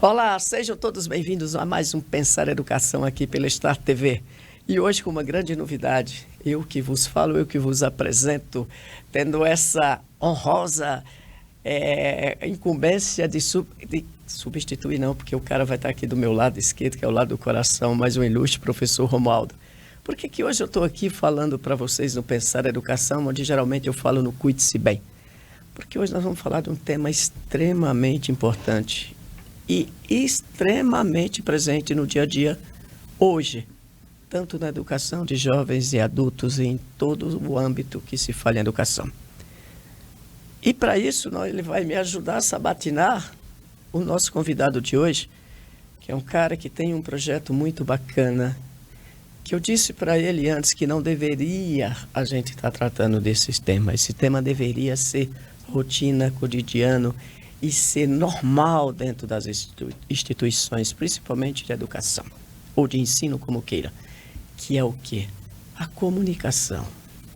Olá, sejam todos bem-vindos a mais um Pensar Educação aqui pela Star TV. E hoje com uma grande novidade, eu que vos falo, eu que vos apresento, tendo essa honrosa incumbência de substituir não, porque o cara vai estar aqui do meu lado esquerdo, que é o lado do coração, mas o ilustre professor Romualdo. Por que hoje eu estou aqui falando para vocês no Pensar Educação, onde geralmente eu falo no Cuide-se Bem? Porque hoje nós vamos falar de um tema extremamente importante e extremamente presente no dia a dia hoje, tanto na educação de jovens e adultos e em todo o âmbito que se fala em educação. E para isso, ele vai me ajudar a sabatinar o nosso convidado de hoje, que é um cara que tem um projeto muito bacana, que eu disse para ele antes que não deveria a gente estar tratando desses temas. Esse tema deveria ser rotina, cotidiano e ser normal dentro das instituições, principalmente de educação, ou de ensino, como queira, que é o quê? A comunicação.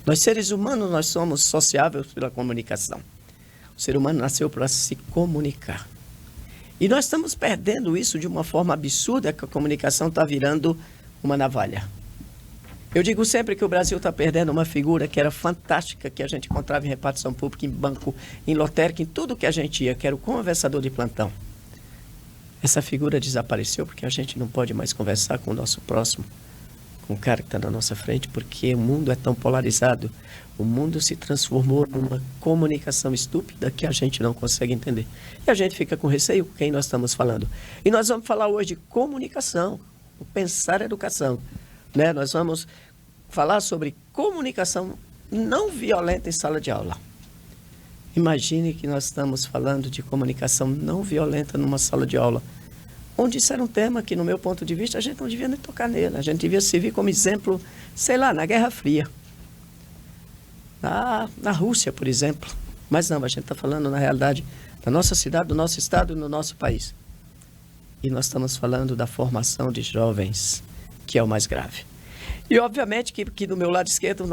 Nós, seres humanos, nós somos sociáveis pela comunicação. O ser humano nasceu para se comunicar. E nós estamos perdendo isso de uma forma absurda, que a comunicação está virando uma navalha. Eu digo sempre que o Brasil está perdendo uma figura que era fantástica, que a gente encontrava em repartição pública, em banco, em lotérica, em tudo que a gente ia, que era o conversador de plantão. Essa figura desapareceu porque a gente não pode mais conversar com o nosso próximo, com o cara que está na nossa frente, porque o mundo é tão polarizado. O mundo se transformou numa comunicação estúpida que a gente não consegue entender. E a gente fica com receio com quem nós estamos falando. E nós vamos falar hoje de comunicação, o Pensar Educação. Nós vamos falar sobre comunicação não violenta em sala de aula. Imagine que nós estamos falando de comunicação não violenta numa sala de aula, onde isso era um tema que, no meu ponto de vista, a gente não devia nem tocar nele. A gente devia servir como exemplo, sei lá, na Guerra Fria. Na Rússia, por exemplo. Mas não, a gente está falando, na realidade, da nossa cidade, do nosso estado e do nosso país. E nós estamos falando da formação de jovens, que é o mais grave. E, obviamente, que do meu lado esquerdo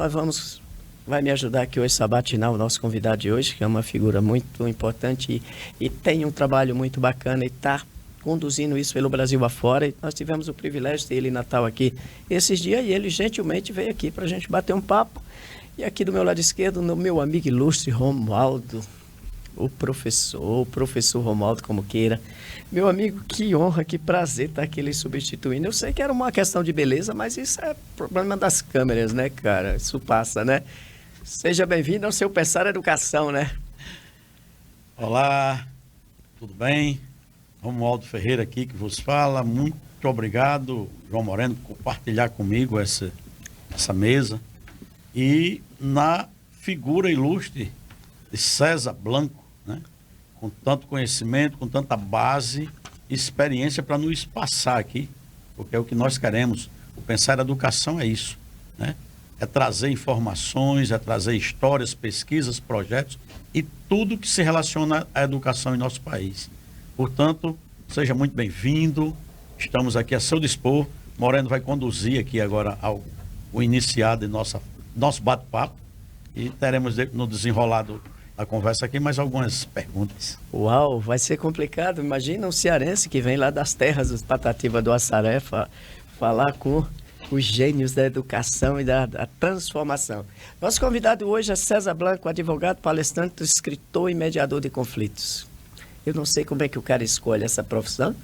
vai me ajudar aqui hoje a sabatinar o nosso convidado de hoje, que é uma figura muito importante e tem um trabalho muito bacana e está conduzindo isso pelo Brasil afora. E nós tivemos o privilégio de ter ele em Natal aqui esses dias e ele gentilmente veio aqui para a gente bater um papo. E aqui do meu lado esquerdo, no meu amigo ilustre Romualdo, o professor Romualdo, como queira. Meu amigo, que honra, que prazer estar aqui lhe substituindo. Eu sei que era uma questão de beleza, mas isso é problema das câmeras, né, cara? Isso passa, né? Seja bem-vindo ao seu Pensar Educação, né? Olá, tudo bem? Romualdo Ferreira aqui que vos fala. Muito obrigado, João Moreno, por compartilhar comigo essa mesa. E na figura ilustre de César Blanco, né? Com tanto conhecimento, com tanta base, experiência para nos passar aqui, porque é o que nós queremos. O Pensar Educação é isso, né? É trazer informações, é trazer histórias, pesquisas, projetos e tudo que se relaciona à educação em nosso país. Portanto, seja muito bem-vindo, estamos aqui a seu dispor. Moreno vai conduzir aqui agora o iniciado de nosso bate-papo e teremos no desenrolado da conversa aqui mais algumas perguntas. Uau, vai ser complicado. Imagina um cearense que vem lá das terras dos Patativa do Assaré falar com os gênios da educação e da transformação. Nosso convidado hoje é César Blanco, advogado, palestrante, escritor e mediador de conflitos. Eu não sei como é que o cara escolhe essa profissão,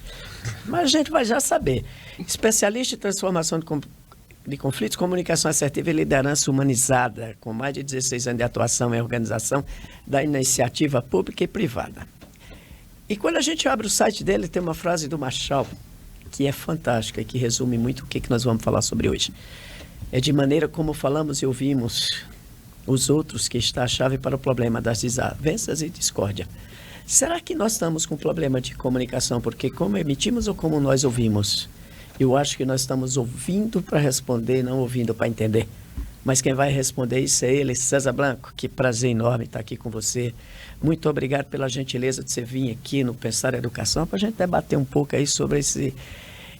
mas a gente vai já saber. Especialista em transformação de conflitos, comunicação assertiva e liderança humanizada, com mais de 16 anos de atuação em organização da iniciativa pública e privada. E quando a gente abre o site dele, tem uma frase do Marshall, que é fantástica e que resume muito o que nós vamos falar sobre hoje. É de maneira como falamos e ouvimos os outros que está a chave para o problema das desavenças e discórdia. Será que nós estamos com problema de comunicação porque como emitimos ou como nós ouvimos? Eu acho que nós estamos ouvindo para responder, não ouvindo para entender. Mas quem vai responder isso é ele, César Blanco. Que prazer enorme estar aqui com você. Muito obrigado pela gentileza de você vir aqui no Pensar Educação para a gente debater um pouco aí sobre esse...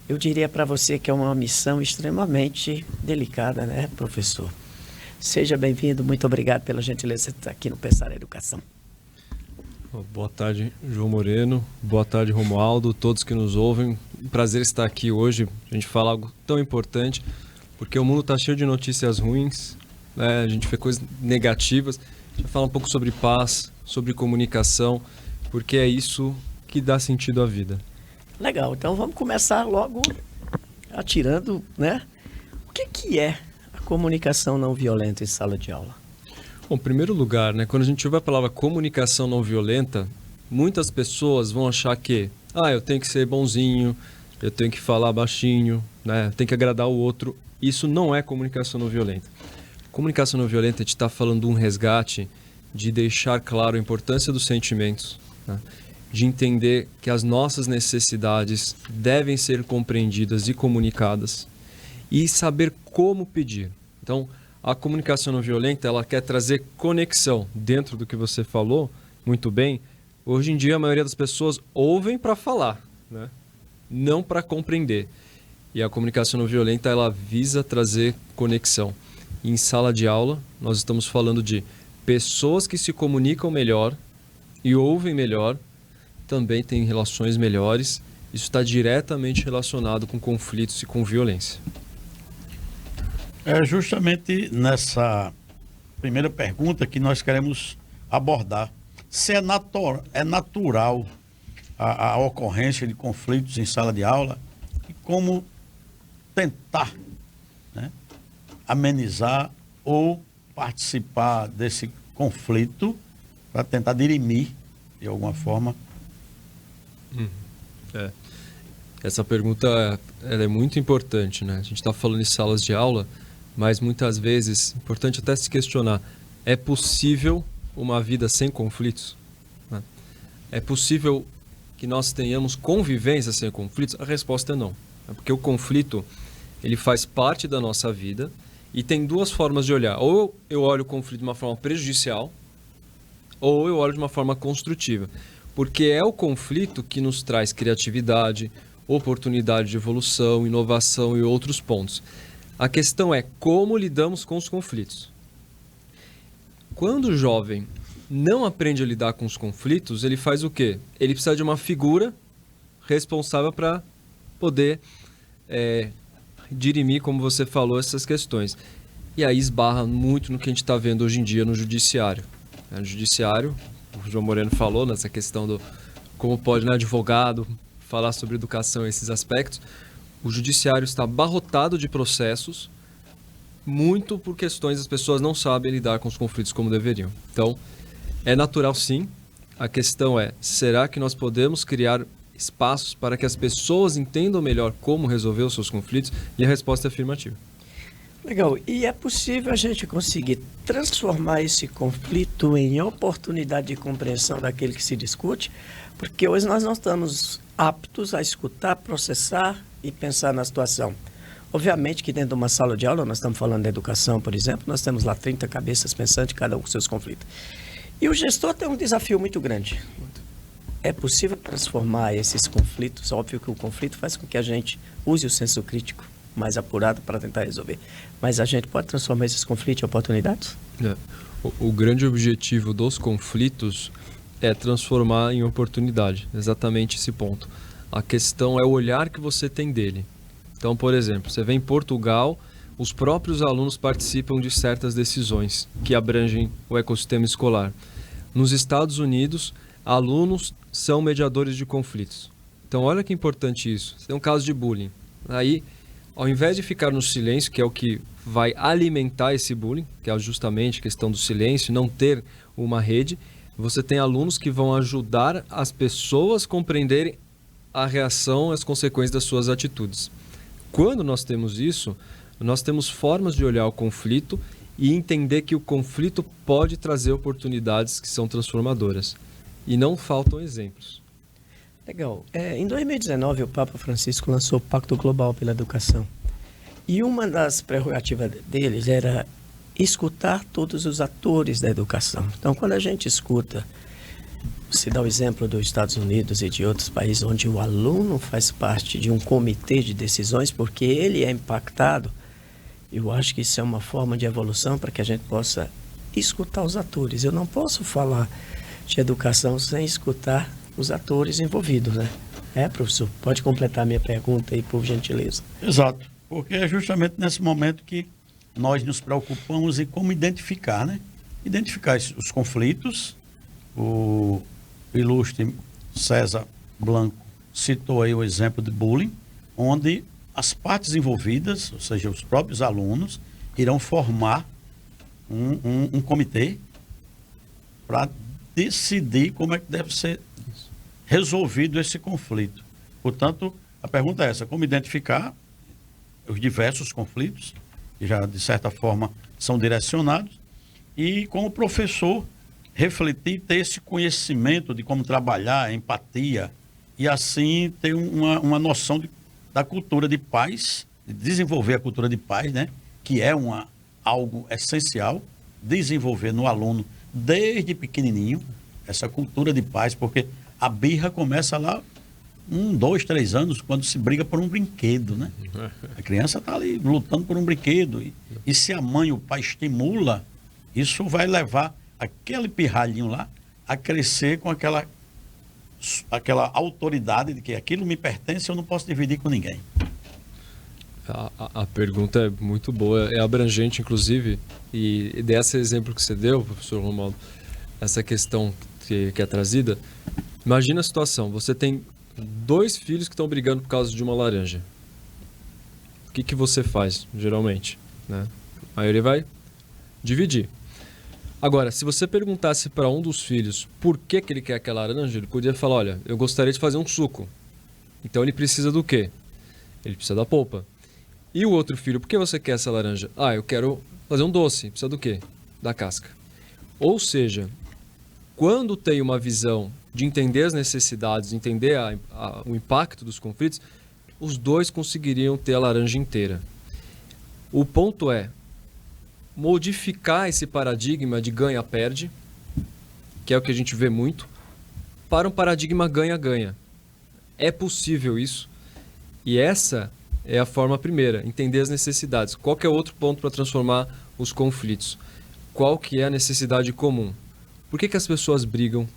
Eu diria para você que é uma missão extremamente delicada, né, professor? Seja bem-vindo, muito obrigado pela gentileza de estar aqui no Pensar Educação. Boa tarde, João Moreno. Boa tarde, Romualdo. Todos que nos ouvem. Um prazer estar aqui hoje. A gente fala algo tão importante, porque o mundo está cheio de notícias ruins, né? A gente vê coisas negativas. A gente vai falar um pouco sobre paz, sobre comunicação, porque é isso que dá sentido à vida. Legal, então vamos começar logo atirando, né? O que é a comunicação não violenta em sala de aula? Bom, em primeiro lugar, né, quando a gente ouve a palavra comunicação não violenta, muitas pessoas vão achar que eu tenho que ser bonzinho, eu tenho que falar baixinho, né, eu tenho que agradar o outro. Isso não é comunicação não violenta. Comunicação não violenta, a gente está falando de um resgate, de deixar claro a importância dos sentimentos, né, de entender que as nossas necessidades devem ser compreendidas e comunicadas e saber como pedir. Então, a comunicação não violenta, ela quer trazer conexão. Dentro do que você falou, muito bem, hoje em dia a maioria das pessoas ouvem para falar, né? Não para compreender. E a comunicação não violenta, ela visa trazer conexão. E em sala de aula, nós estamos falando de pessoas que se comunicam melhor e ouvem melhor, também têm relações melhores. Isso está diretamente relacionado com conflitos e com violência. É justamente nessa primeira pergunta que nós queremos abordar. Se é natural a ocorrência de conflitos em sala de aula e como tentar, né, amenizar ou participar desse conflito para tentar dirimir, de alguma forma. Essa pergunta ela é muito importante, né? A gente está falando em salas de aula, mas muitas vezes, importante até se questionar, é possível uma vida sem conflitos? Né? É possível que nós tenhamos convivência sem conflitos? A resposta é não. Porque o conflito, ele faz parte da nossa vida e tem duas formas de olhar. Ou eu olho o conflito de uma forma prejudicial, ou eu olho de uma forma construtiva. Porque é o conflito que nos traz criatividade, oportunidade de evolução, inovação e outros pontos. A questão é como lidamos com os conflitos. Quando o jovem não aprende a lidar com os conflitos, ele faz o quê? Ele precisa de uma figura responsável para poder dirimir, como você falou, essas questões. E aí esbarra muito no que a gente está vendo hoje em dia no judiciário. No judiciário, o João Moreno falou nessa questão do como pode um advogado falar sobre educação e esses aspectos. O judiciário está abarrotado de processos, muito por questões as pessoas não sabem lidar com os conflitos como deveriam. Então, é natural sim. A questão é, será que nós podemos criar espaços para que as pessoas entendam melhor como resolver os seus conflitos? E a resposta é afirmativa. Legal. E é possível a gente conseguir transformar esse conflito em oportunidade de compreensão daquele que se discute? Porque hoje nós não estamos aptos a escutar, processar e pensar na situação. Obviamente que dentro de uma sala de aula, nós estamos falando de educação, por exemplo, nós temos lá 30 cabeças pensantes, cada um com seus conflitos. E o gestor tem um desafio muito grande. É possível transformar esses conflitos? Óbvio que o conflito faz com que a gente use o senso crítico mais apurado para tentar resolver. Mas a gente pode transformar esses conflitos em oportunidades? O grande objetivo dos conflitos é transformar em oportunidade. Exatamente esse ponto. A questão é o olhar que você tem dele. Então, por exemplo, você vê em Portugal, os próprios alunos participam de certas decisões que abrangem o ecossistema escolar. Nos Estados Unidos, alunos são mediadores de conflitos. Então, olha que importante isso. Você tem um caso de bullying. Aí, ao invés de ficar no silêncio, que é o que vai alimentar esse bullying, que é justamente a questão do silêncio, não ter uma rede, você tem alunos que vão ajudar as pessoas a compreenderem a reação, as consequências das suas atitudes. Quando nós temos isso, nós temos formas de olhar o conflito e entender que o conflito pode trazer oportunidades que são transformadoras. E não faltam exemplos. Legal. Em 2019, o Papa Francisco lançou o Pacto Global pela Educação. E uma das prerrogativas deles era escutar todos os atores da educação. Então, quando a gente escuta, se dá o exemplo dos Estados Unidos e de outros países onde o aluno faz parte de um comitê de decisões porque ele é impactado, eu acho que isso é uma forma de evolução para que a gente possa escutar os atores. Eu não posso falar de educação sem escutar os atores envolvidos, né? Professor? Pode completar minha pergunta aí, por gentileza. Exato, porque é justamente nesse momento que nós nos preocupamos em como identificar, né? Identificar os conflitos. O ilustre César Blanco citou aí o exemplo de bullying, onde as partes envolvidas, ou seja, os próprios alunos, irão formar um comitê para decidir como é que deve ser resolvido esse conflito. Portanto, a pergunta é essa: como identificar os diversos conflitos, que já, de certa forma, são direcionados, e como professor, refletir, ter esse conhecimento de como trabalhar, empatia, e assim ter uma noção da cultura de paz, de desenvolver a cultura de paz, né? Que é algo essencial, desenvolver no aluno desde pequenininho, essa cultura de paz, porque a birra começa lá 1, 2, 3 anos, quando se briga por um brinquedo, né? A criança está ali lutando por um brinquedo, e se a mãe, o pai estimula, isso vai levar aquele pirralhinho lá a crescer com aquela autoridade de que aquilo me pertence, eu não posso dividir com ninguém. A pergunta é muito boa, é abrangente, inclusive, e desse exemplo que você deu, professor Romualdo, essa questão que é trazida, imagina a situação, você tem 2 filhos que estão brigando por causa de uma laranja. O que você faz, geralmente? Né? Aí ele vai dividir. Agora, se você perguntasse para um dos filhos por que ele quer aquela laranja, ele podia falar, olha, eu gostaria de fazer um suco. Então ele precisa do quê? Ele precisa da polpa. E o outro filho, por que você quer essa laranja? Ah, eu quero fazer um doce. Precisa do quê? Da casca. Ou seja, quando tem uma visão de entender as necessidades, entender o impacto dos conflitos, os 2 conseguiriam ter a laranja inteira. O ponto é modificar esse paradigma de ganha-perde, que é o que a gente vê muito, para um paradigma ganha-ganha. É possível isso, e essa é a forma primeira, entender as necessidades. Qual que é outro ponto para transformar os conflitos? Qual que é a necessidade comum? Por que as pessoas brigam?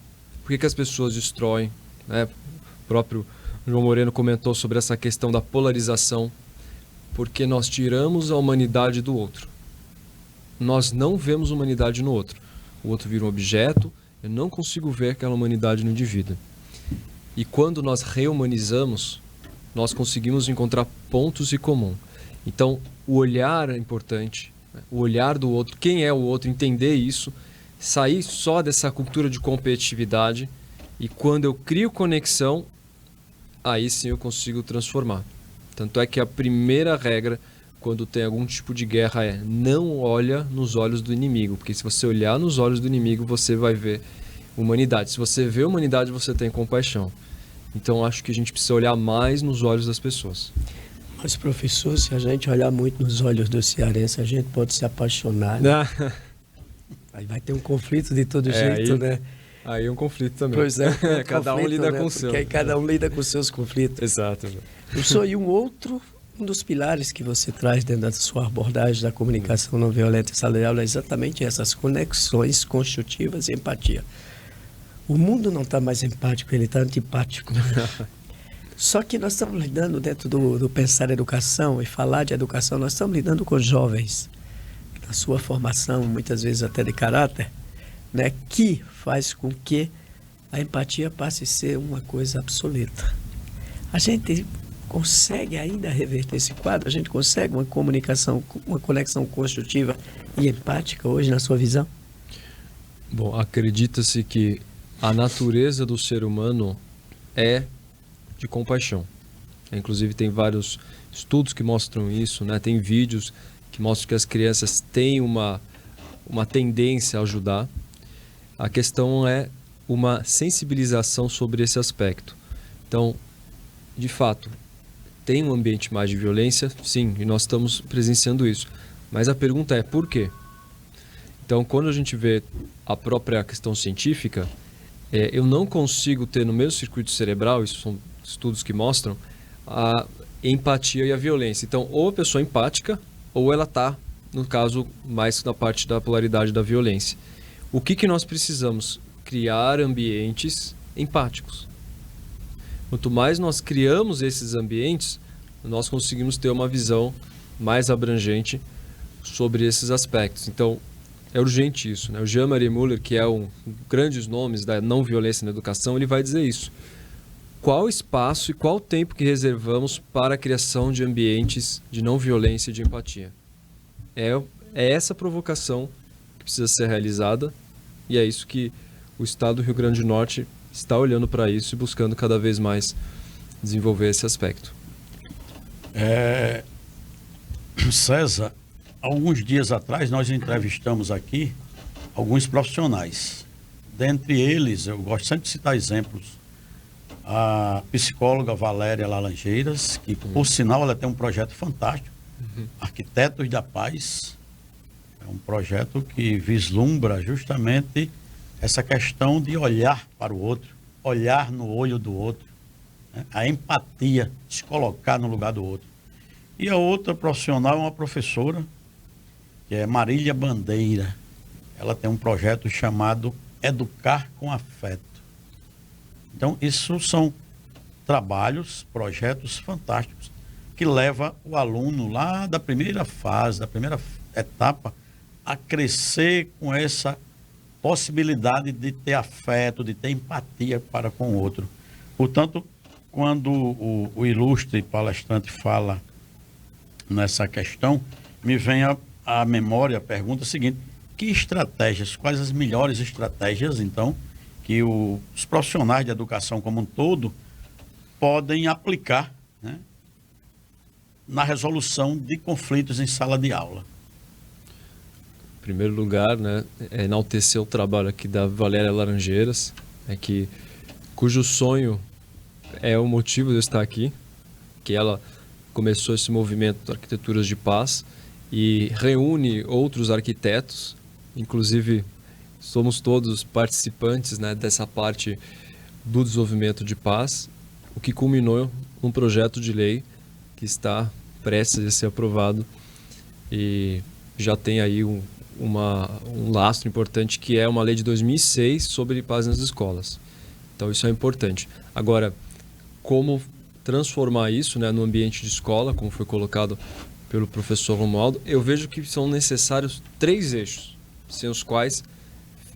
Por que as pessoas destroem? Né? O próprio João Moreno comentou sobre essa questão da polarização, porque nós tiramos a humanidade do outro. Nós não vemos humanidade no outro. O outro vira um objeto, eu não consigo ver aquela humanidade no indivíduo. E quando nós rehumanizamos, nós conseguimos encontrar pontos em comum. Então, o olhar é importante, né? O olhar do outro, quem é o outro, entender isso, sair só dessa cultura de competitividade, e quando eu crio conexão, aí sim eu consigo transformar. Tanto é que a primeira regra, quando tem algum tipo de guerra, é não olha nos olhos do inimigo, porque se você olhar nos olhos do inimigo, você vai ver humanidade. Se você vê humanidade, você tem compaixão. Então, acho que a gente precisa olhar mais nos olhos das pessoas. Mas, professor, se a gente olhar muito nos olhos do cearense, a gente pode se apaixonar, né? Aí vai ter um conflito de todo jeito, né? Aí é um conflito também. Pois é. Cada um lida com o seu. Porque aí cada um lida com os seus conflitos. Exato. Professor, e um dos pilares que você traz dentro da sua abordagem da comunicação não violenta e saudável é exatamente essas conexões construtivas e empatia. O mundo não está mais empático, ele está antipático. Só que nós estamos lidando dentro do pensar educação e falar de educação, nós estamos lidando com jovens, na sua formação, muitas vezes até de caráter, né, que faz com que a empatia passe a ser uma coisa absoluta. A gente consegue ainda reverter esse quadro? A gente consegue uma comunicação, uma conexão construtiva e empática hoje, na sua visão? Bom, acredita-se que a natureza do ser humano é de compaixão. Inclusive tem vários estudos que mostram isso, né? Tem vídeos que mostram que as crianças têm uma tendência a ajudar. A questão é uma sensibilização sobre esse aspecto. Então, de fato, tem um ambiente mais de violência, sim, e nós estamos presenciando isso. Mas a pergunta é por quê? Então, quando a gente vê a própria questão científica, eu não consigo ter no meu circuito cerebral, isso são estudos que mostram, a empatia e a violência. Então, ou a pessoa é empática, ou ela está, no caso, mais na parte da polaridade da violência. O que nós precisamos? criar ambientes empáticos. Quanto mais nós criamos esses ambientes, nós conseguimos ter uma visão mais abrangente sobre esses aspectos. Então, é urgente isso, né? O Jean-Marie Müller, que é um dos grandes nomes da não violência na educação, ele vai dizer isso. Qual espaço e qual tempo que reservamos para a criação de ambientes de não violência e de empatia? É essa provocação que precisa ser realizada, e é isso que o Estado do Rio Grande do Norte está olhando para isso e buscando cada vez mais desenvolver esse aspecto. César, alguns dias atrás nós entrevistamos aqui alguns profissionais. Dentre eles, eu gosto sempre de citar exemplos, a psicóloga Valéria Laranjeiras, que por sinal ela tem um projeto fantástico, Arquitetos da Paz. É um projeto que vislumbra justamente essa questão de olhar para o outro, olhar no olho do outro, né? A empatia, se colocar no lugar do outro. E a outra profissional é uma professora, que é Marília Bandeira. Ela tem um projeto chamado Educar com Afeto. Então, isso são trabalhos, projetos fantásticos, que levam o aluno lá da primeira fase, da primeira etapa, a crescer com essa possibilidade de ter afeto, de ter empatia para com o outro. Portanto, quando o ilustre palestrante fala nessa questão, me vem à memória a pergunta seguinte: que estratégias, quais as melhores estratégias, então, que os profissionais de educação como um todo podem aplicar, né, na resolução de conflitos em sala de aula? Em primeiro lugar, né, é enaltecer o trabalho aqui da Valéria Laranjeiras, cujo sonho é o motivo de eu estar aqui, que ela começou esse movimento de Arquiteturas de Paz e reúne outros arquitetos, inclusive somos todos participantes, né, dessa parte do desenvolvimento de paz, o que culminou num projeto de lei que está prestes a ser aprovado e já tem aí um lastro importante, que é uma lei de 2006 sobre paz nas escolas. Então isso é importante. Agora, como transformar isso, né, no ambiente de escola, como foi colocado pelo professor Romualdo, eu vejo que são necessários 3 eixos, sem os quais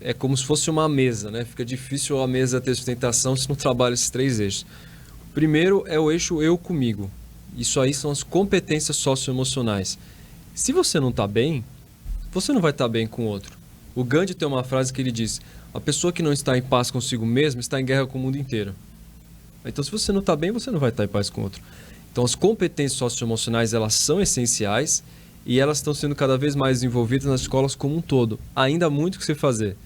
é como se fosse uma mesa, né? Fica difícil a mesa ter sustentação se não trabalha esses 3 eixos. O primeiro é o eixo eu comigo. Isso aí são as competências socioemocionais. Se você não está bem, você não vai estar bem com o outro. O Gandhi tem uma frase que ele diz: a pessoa que não está em paz consigo mesma está em guerra com o mundo inteiro. Então, se você não está bem, você não vai estar em paz com o outro. Então, as competências socioemocionais, elas são essenciais e elas estão sendo cada vez mais desenvolvidas nas escolas como um todo. Ainda há muito o que se fazer,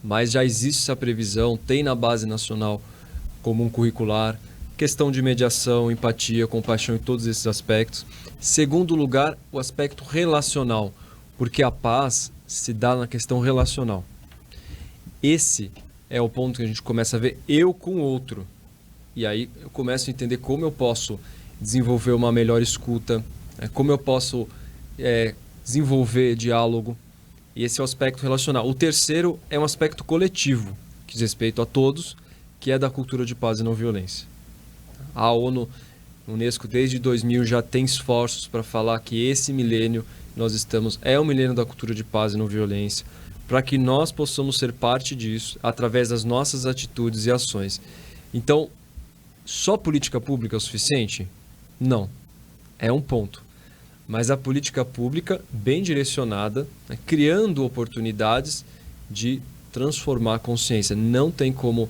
mas já existe essa previsão, tem na base nacional comum curricular, questão de mediação, empatia, compaixão em todos esses aspectos. Segundo lugar, o aspecto relacional, porque a paz se dá na questão relacional. Esse é o ponto que a gente começa a ver eu com o outro. E aí eu começo a entender como eu posso desenvolver uma melhor escuta, como eu posso desenvolver diálogo. E esse é o aspecto relacional. O terceiro é um aspecto coletivo, que diz respeito a todos, que é da cultura de paz e não violência. A ONU, a Unesco, desde 2000 já tem esforços para falar que esse milênio nós estamos é o milênio da cultura de paz e não violência, para que nós possamos ser parte disso através das nossas atitudes e ações. Então, só política pública é o suficiente? Não. É um ponto. Mas a política pública bem direcionada, né, criando oportunidades de transformar a consciência. Não tem como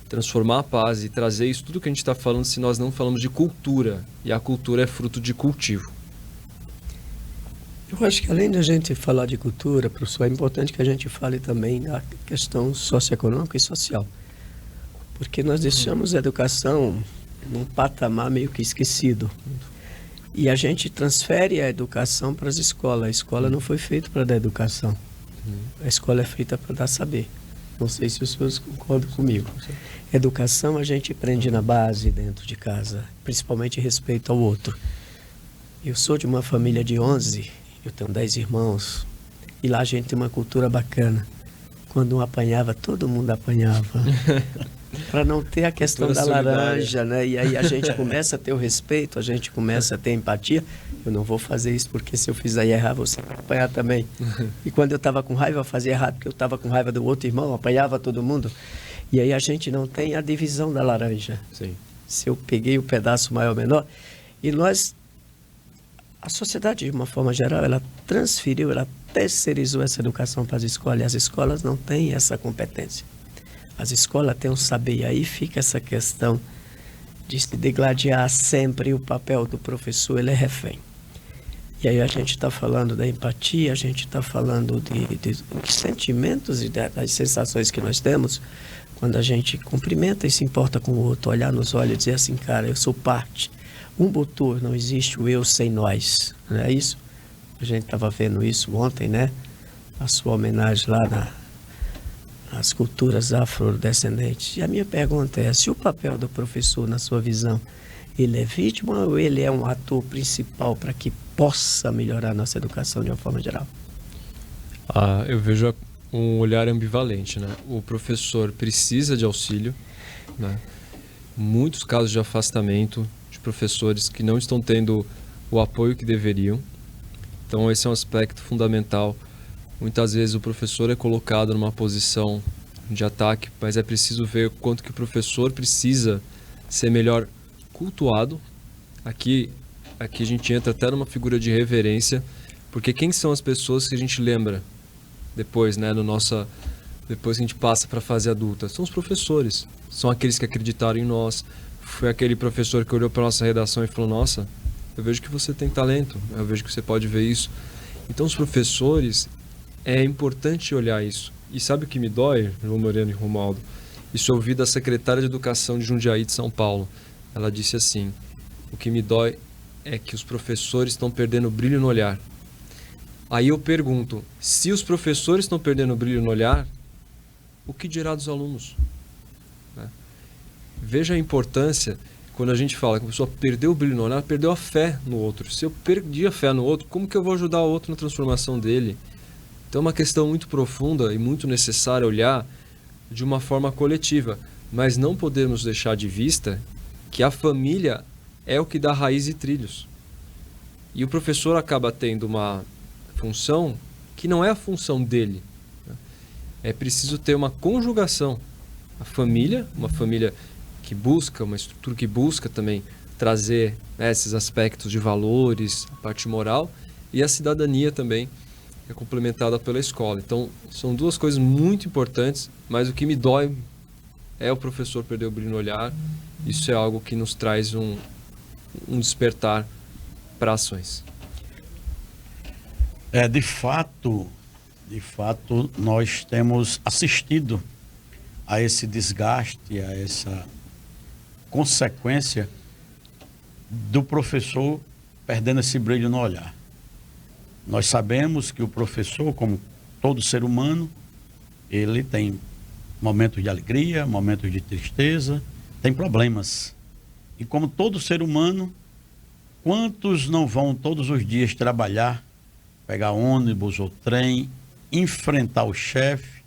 transformar a paz e trazer isso tudo que a gente está falando se nós não falamos de cultura. E a cultura é fruto de cultivo. Eu acho que além da gente falar de cultura, professor, é importante que a gente fale também da questão socioeconômica e social. Porque nós deixamos a educação num patamar meio que esquecido. E a gente transfere a educação para as escolas. A escola não foi feita para dar educação. A escola é feita para dar saber. Não sei se os senhores concordam comigo. Educação a gente aprende na base, dentro de casa, principalmente respeito ao outro. Eu sou de uma família de 11, eu tenho 10 irmãos, e lá a gente tem uma cultura bacana. quando um apanhava, todo mundo apanhava. Para não ter a questão da laranja, né? E aí a gente começa a ter o respeito, a gente começa a ter empatia. Eu não vou fazer isso, porque se eu fizer errar, você vai apanhar também. E quando eu estava com raiva, eu fazia errado, porque eu estava com raiva do outro irmão, apanhava todo mundo. E aí a gente não tem a divisão da laranja. Sim. Se eu peguei o pedaço maior ou menor. E nós, a sociedade, de uma forma geral, ela transferiu, ela terceirizou essa educação para as escolas. E as escolas não têm essa competência. As escolas têm um saber. E aí fica essa questão de se degladiar sempre. O papel do professor, ele é refém. E aí a gente está falando da empatia, a gente está falando de sentimentos e das sensações que nós temos quando a gente cumprimenta e se importa com o outro, olhar nos olhos e dizer assim, cara, eu sou parte. Um motor, não existe o eu sem nós. Não é isso? A gente estava vendo isso ontem, né? A sua homenagem lá nas culturas afrodescendentes. E a minha pergunta é, se o papel do professor, na sua visão, ele é vítima ou ele é um ator principal para que possa melhorar a nossa educação de uma forma geral? Eu vejo um olhar ambivalente, né? O professor precisa de auxílio, né? Muitos casos de afastamento de professores que não estão tendo o apoio que deveriam. Então esse é um aspecto fundamental. Muitas vezes o professor é colocado numa posição de ataque, mas é preciso ver o quanto que o professor precisa ser melhor cultuado. Aqui a gente entra até numa figura de reverência, porque quem são as pessoas que a gente lembra depois, né, depois que a gente passa para a fase adulta? São os professores, são aqueles que acreditaram em nós. Foi aquele professor que olhou para a nossa redação e falou, nossa, eu vejo que você tem talento, eu vejo que você pode ver isso. Então os professores, é importante olhar isso. E sabe o que me dói, João Moreno e Romualdo? Isso eu ouvi da secretária de Educação de Jundiaí de São Paulo. Ela disse assim, o que me dói é que os professores estão perdendo o brilho no olhar. Aí eu pergunto, se os professores estão perdendo o brilho no olhar, o que dirá dos alunos? Né? Veja a importância, quando a gente fala que a pessoa perdeu o brilho no olhar, perdeu a fé no outro. Se eu perdi a fé no outro, como que eu vou ajudar o outro na transformação dele? Então é uma questão muito profunda e muito necessária olhar de uma forma coletiva, mas não podemos deixar de vista que a família é o que dá raiz e trilhos. E o professor acaba tendo uma função que não é a função dele. É preciso ter uma conjugação. A família, uma família que busca, uma estrutura que busca também trazer, né, esses aspectos de valores, a parte moral, e a cidadania também, que é complementada pela escola. Então, são duas coisas muito importantes, mas o que me dói é o professor perder o brilho no olhar. Isso é algo que nos traz um despertar para ações. De fato, nós temos assistido a esse desgaste, a essa consequência do professor perdendo esse brilho no olhar. Nós sabemos que o professor, como todo ser humano, ele tem momentos de alegria, momentos de tristeza, tem problemas. E como todo ser humano, quantos não vão todos os dias trabalhar, pegar ônibus ou trem, enfrentar o chefe,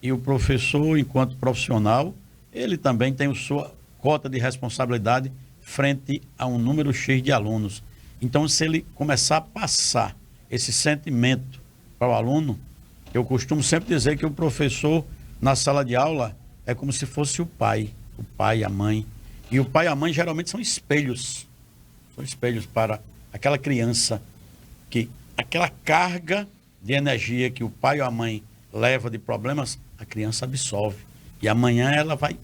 e o professor, enquanto profissional, ele também tem a sua cota de responsabilidade frente a um número X de alunos. Então, se ele começar a passar esse sentimento para o aluno, eu costumo sempre dizer que o professor, na sala de aula, é como se fosse o pai e a mãe. E o pai e a mãe geralmente são espelhos para aquela criança, que aquela carga de energia que o pai ou a mãe leva de problemas, a criança absorve. E amanhã ela vai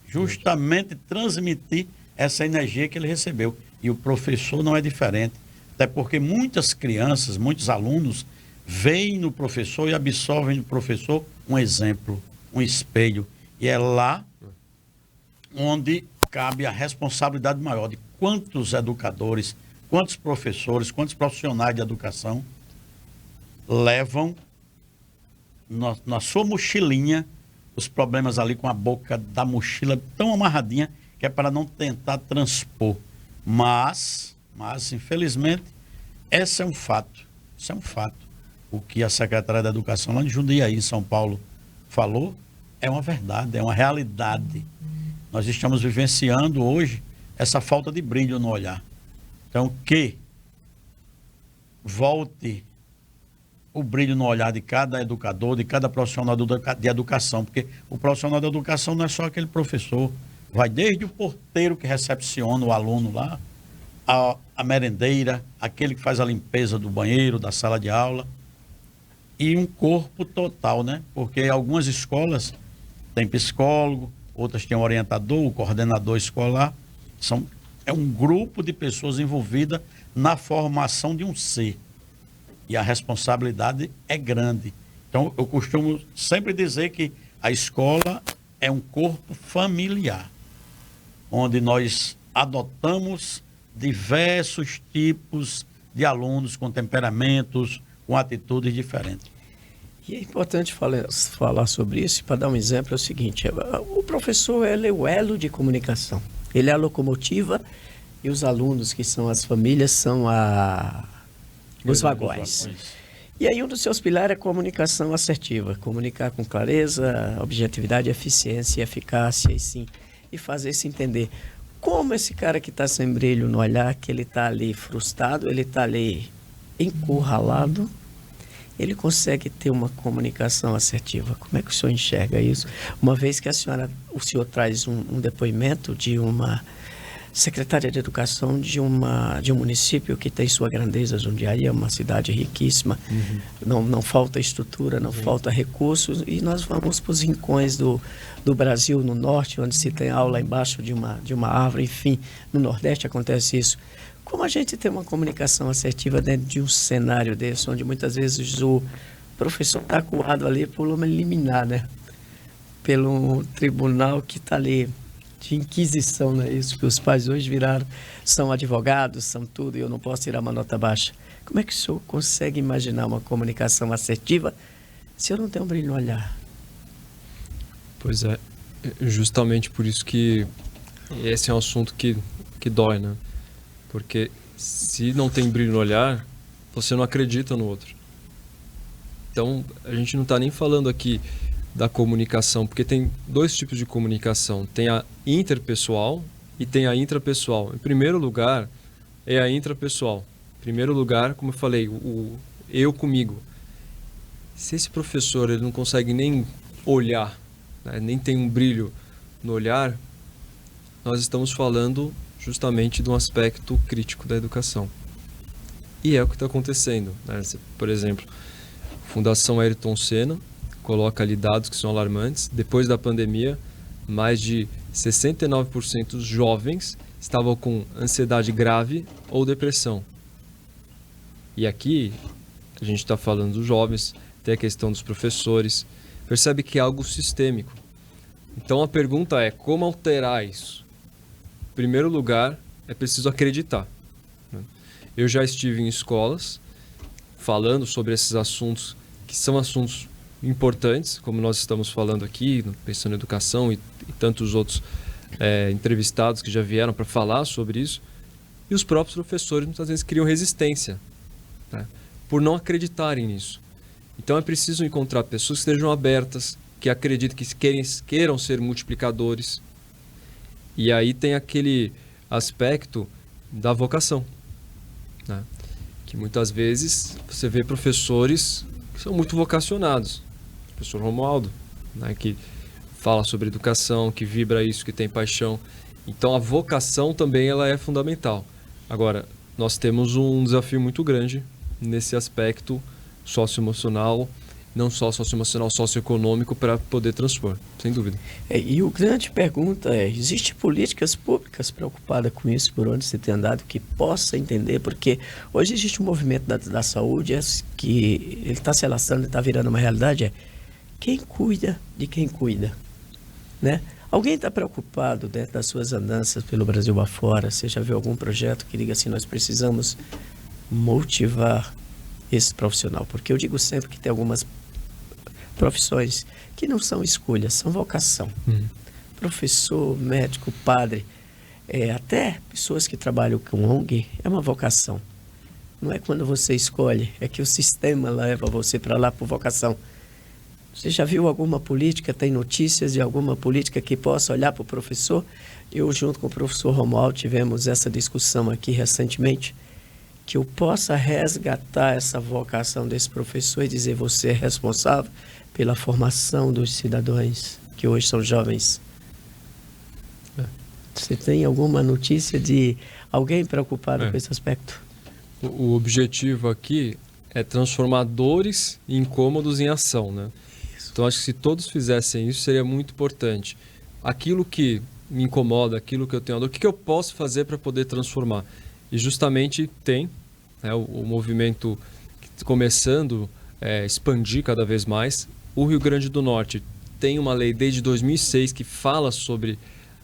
justamente transmitir essa energia que ele recebeu. E o professor não é diferente. Até porque muitas crianças, muitos alunos, veem no professor e absorvem no professor um exemplo, um espelho. E é lá onde cabe a responsabilidade maior de quantos educadores, quantos professores, quantos profissionais de educação levam na sua mochilinha os problemas ali com a boca da mochila tão amarradinha que é para não tentar transpor. Mas, infelizmente, esse é um fato. Isso é um fato. O que a Secretaria da Educação lá de Jundiaí, em São Paulo, falou é uma verdade, é uma realidade. Nós estamos vivenciando hoje essa falta de brilho no olhar. Então, que volte o brilho no olhar de cada educador, de cada profissional de educação, porque o profissional de educação não é só aquele professor, vai desde o porteiro que recepciona o aluno lá, a merendeira, aquele que faz a limpeza do banheiro, da sala de aula, e um corpo total, né? Porque algumas escolas têm psicólogo, outras têm um orientador, o coordenador escolar, é um grupo de pessoas envolvidas na formação de um ser. E a responsabilidade é grande. Então, eu costumo sempre dizer que a escola é um corpo familiar, onde nós adotamos diversos tipos de alunos com temperamentos, com atitudes diferentes. E é importante falar sobre isso. Para dar um exemplo, é o seguinte: o professor ele é o elo de comunicação. Ele é a locomotiva e os alunos, que são as famílias, são os vagões. E aí um dos seus pilares é a comunicação assertiva. Comunicar com clareza, objetividade, eficiência e eficácia, e fazer se entender. Como esse cara que está sem brilho no olhar, que ele está ali frustrado, ele está ali encurralado, ele consegue ter uma comunicação assertiva. Como é que o senhor enxerga isso? Uma vez que o senhor traz um depoimento de uma secretária de educação de um município que tem sua grandeza, Jundiaí é uma cidade riquíssima, não falta estrutura, não falta recursos, e nós vamos para os rincões do Brasil, no norte, onde se tem aula embaixo de uma árvore, enfim, no nordeste acontece isso. Como a gente tem uma comunicação assertiva dentro de um cenário desse, onde muitas vezes o professor está acuado ali por uma liminar, né? Pelo tribunal que está ali de inquisição, não é isso? Que os pais hoje são advogados, são tudo, e eu não posso tirar uma nota baixa. Como é que o senhor consegue imaginar uma comunicação assertiva se eu não tenho um brilho no olhar? Pois é, justamente por isso que esse é um assunto que dói, né? Porque se não tem brilho no olhar, você não acredita no outro. Então, a gente não está nem falando aqui da comunicação, porque tem dois tipos de comunicação. Tem a interpessoal e tem a intrapessoal. Em primeiro lugar, é a intrapessoal. Em primeiro lugar, como eu falei, o eu comigo. Se esse professor ele não consegue nem olhar, né, nem tem um brilho no olhar, nós estamos falando justamente de um aspecto crítico da educação. E é o que está acontecendo, né? Por exemplo, a Fundação Ayrton Senna coloca ali dados que são alarmantes. Depois da pandemia, mais de 69% dos jovens estavam com ansiedade grave ou depressão. E aqui, a gente está falando dos jovens, tem a questão dos professores. Percebe que é algo sistêmico. Então a pergunta é, como alterar isso? Em primeiro lugar, é preciso acreditar, né? Eu já estive em escolas falando sobre esses assuntos, que são assuntos importantes, como nós estamos falando aqui, Pensando em Educação e tantos outros entrevistados que já vieram para falar sobre isso. E os próprios professores muitas vezes criam resistência, né, por não acreditarem nisso. Então é preciso encontrar pessoas que estejam abertas, que acreditem, que queiram ser multiplicadores. E aí tem aquele aspecto da vocação, né? Que muitas vezes você vê professores que são muito vocacionados. O professor Romualdo, né, que fala sobre educação, que vibra isso, que tem paixão. Então a vocação também ela é fundamental. Agora, nós temos um desafio muito grande nesse aspecto socioemocional, não só socioemocional, socioeconômico, para poder transpor, sem dúvida. E a grande pergunta é, existem políticas públicas preocupadas com isso, por onde você tem andado, que possa entender? Porque hoje existe um movimento da saúde que ele está se alastrando, está virando uma realidade, quem cuida de quem cuida, né? Alguém está preocupado dentro das suas andanças pelo Brasil afora? Você já viu algum projeto que diga assim, nós precisamos motivar esse profissional? Porque eu digo sempre que tem algumas profissões que não são escolhas, são vocação. Professor, médico, padre, até pessoas que trabalham com ONG, é uma vocação. Não é quando você escolhe, é que o sistema leva você para lá por vocação. Você já viu alguma política, tem notícias de alguma política que possa olhar para o professor? Eu, junto com o professor Romualdo, tivemos essa discussão aqui recentemente, que eu possa resgatar essa vocação desse professor e dizer: você é responsável pela formação dos cidadãos que hoje são jovens. Você tem alguma notícia de alguém preocupado com esse aspecto? O objetivo aqui é transformar dores e incômodos em ação, né? Então, acho que se todos fizessem isso, seria muito importante. Aquilo que me incomoda, aquilo que eu tenho a dor, o que eu posso fazer para poder transformar? E justamente tem, né, o movimento começando a expandir cada vez mais. O Rio Grande do Norte tem uma lei desde 2006 que fala sobre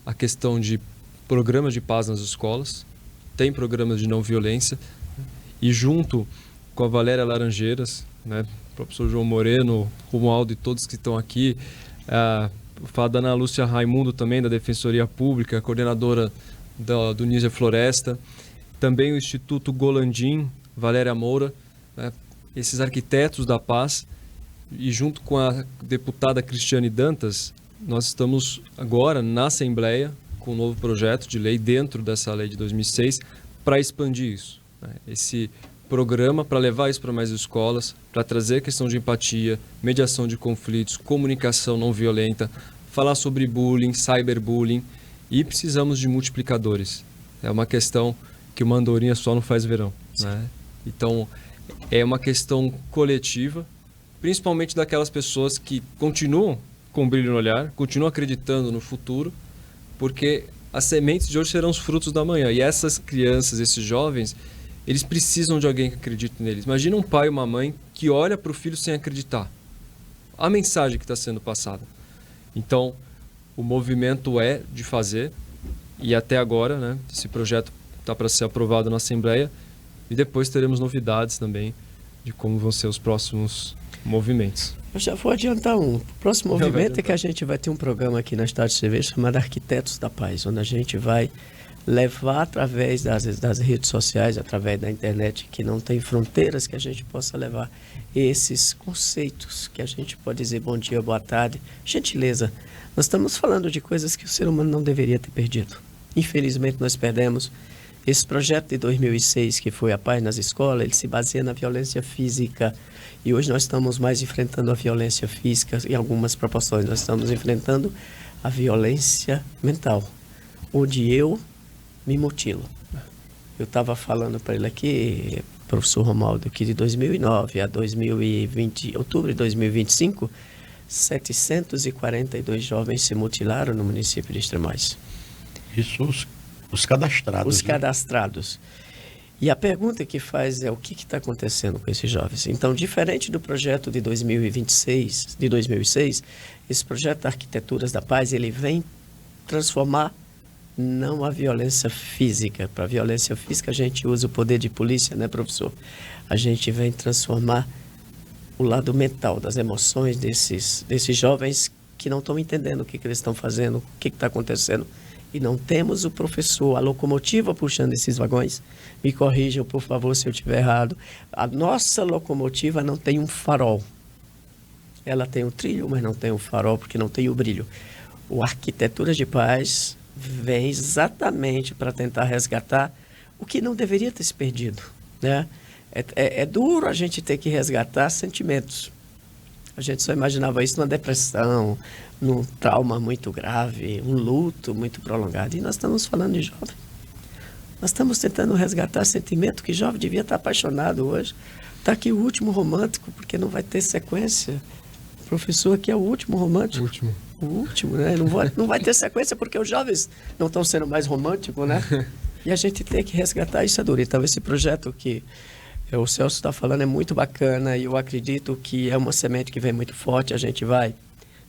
a questão de programas de paz nas escolas, tem programas de não violência, e junto com a Valéria Laranjeiras, né, o professor João Moreno, Romualdo e todos que estão aqui, fala da Ana Lúcia Raimundo também, da Defensoria Pública, coordenadora do Níger Floresta, também o Instituto Golandim, Valéria Moura, né, esses arquitetos da paz, e junto com a deputada Cristiane Dantas, nós estamos agora na Assembleia com um novo projeto de lei dentro dessa lei de 2006 para expandir isso, né, esse programa para levar isso para mais escolas, para trazer a questão de empatia, mediação de conflitos, comunicação não violenta, falar sobre bullying, cyberbullying, e precisamos de multiplicadores. É uma questão que uma andorinha só não faz verão, né? Então, é uma questão coletiva, principalmente daquelas pessoas que continuam com brilho no olhar, continuam acreditando no futuro, porque as sementes de hoje serão os frutos da manhã. E essas crianças, esses jovens, eles precisam de alguém que acredite neles. Imagina um pai e uma mãe que olha para o filho sem acreditar. A mensagem que está sendo passada. Então, o movimento é de fazer, e até agora, né, esse projeto está para ser aprovado na Assembleia, e depois teremos novidades também de como vão ser os próximos movimentos. Eu já vou adiantar um. O próximo movimento é que a gente vai ter um programa aqui na Estádio de Cerveja chamado Arquitetos da Paz, onde a gente vai levar através das redes sociais, através da internet, que não tem fronteiras, que a gente possa levar esses conceitos, que a gente pode dizer bom dia, boa tarde, gentileza. Nós estamos falando de coisas que o ser humano não deveria ter perdido. Infelizmente, nós perdemos. Esse projeto de 2006, que foi a Paz nas Escolas, ele se baseia na violência física. E hoje nós estamos mais enfrentando a violência física em algumas proporções. Nós estamos enfrentando a violência mental, onde eu me mutilo. Eu estava falando para ele aqui, professor Romualdo, que de 2009 a 2020, outubro de 2025, 742 jovens se mutilaram no município de Extremóis. Isso os cadastrados. Os cadastrados. E a pergunta que faz é: o que está acontecendo com esses jovens? Então, diferente do projeto de 2006, esse projeto Arquiteturas da Paz, ele vem transformar não a violência física. Para a violência física, a gente usa o poder de polícia, né, professor? A gente vem transformar o lado mental, das emoções desses jovens que não estão entendendo o que eles estão fazendo, o que está acontecendo. E não temos o professor, a locomotiva puxando esses vagões. Me corrijam, por favor, se eu estiver errado. A nossa locomotiva não tem um farol. Ela tem um trilho, mas não tem um farol, porque não tem o brilho. O Arquiteturas de Paz vem exatamente para tentar resgatar o que não deveria ter se perdido, né? É duro a gente ter que resgatar sentimentos. A gente só imaginava isso numa depressão, num trauma muito grave, um luto muito prolongado. E nós estamos falando de jovem. Nós estamos tentando resgatar sentimento que jovem devia estar apaixonado hoje. Está aqui o último romântico, porque não vai ter sequência. O professor aqui é o último romântico. O último, né? Não vai ter sequência porque os jovens não estão sendo mais românticos, né? E a gente tem que resgatar isso, é duro. Então, esse projeto que o Celso está falando é muito bacana, e eu acredito que é uma semente que vem muito forte. A gente vai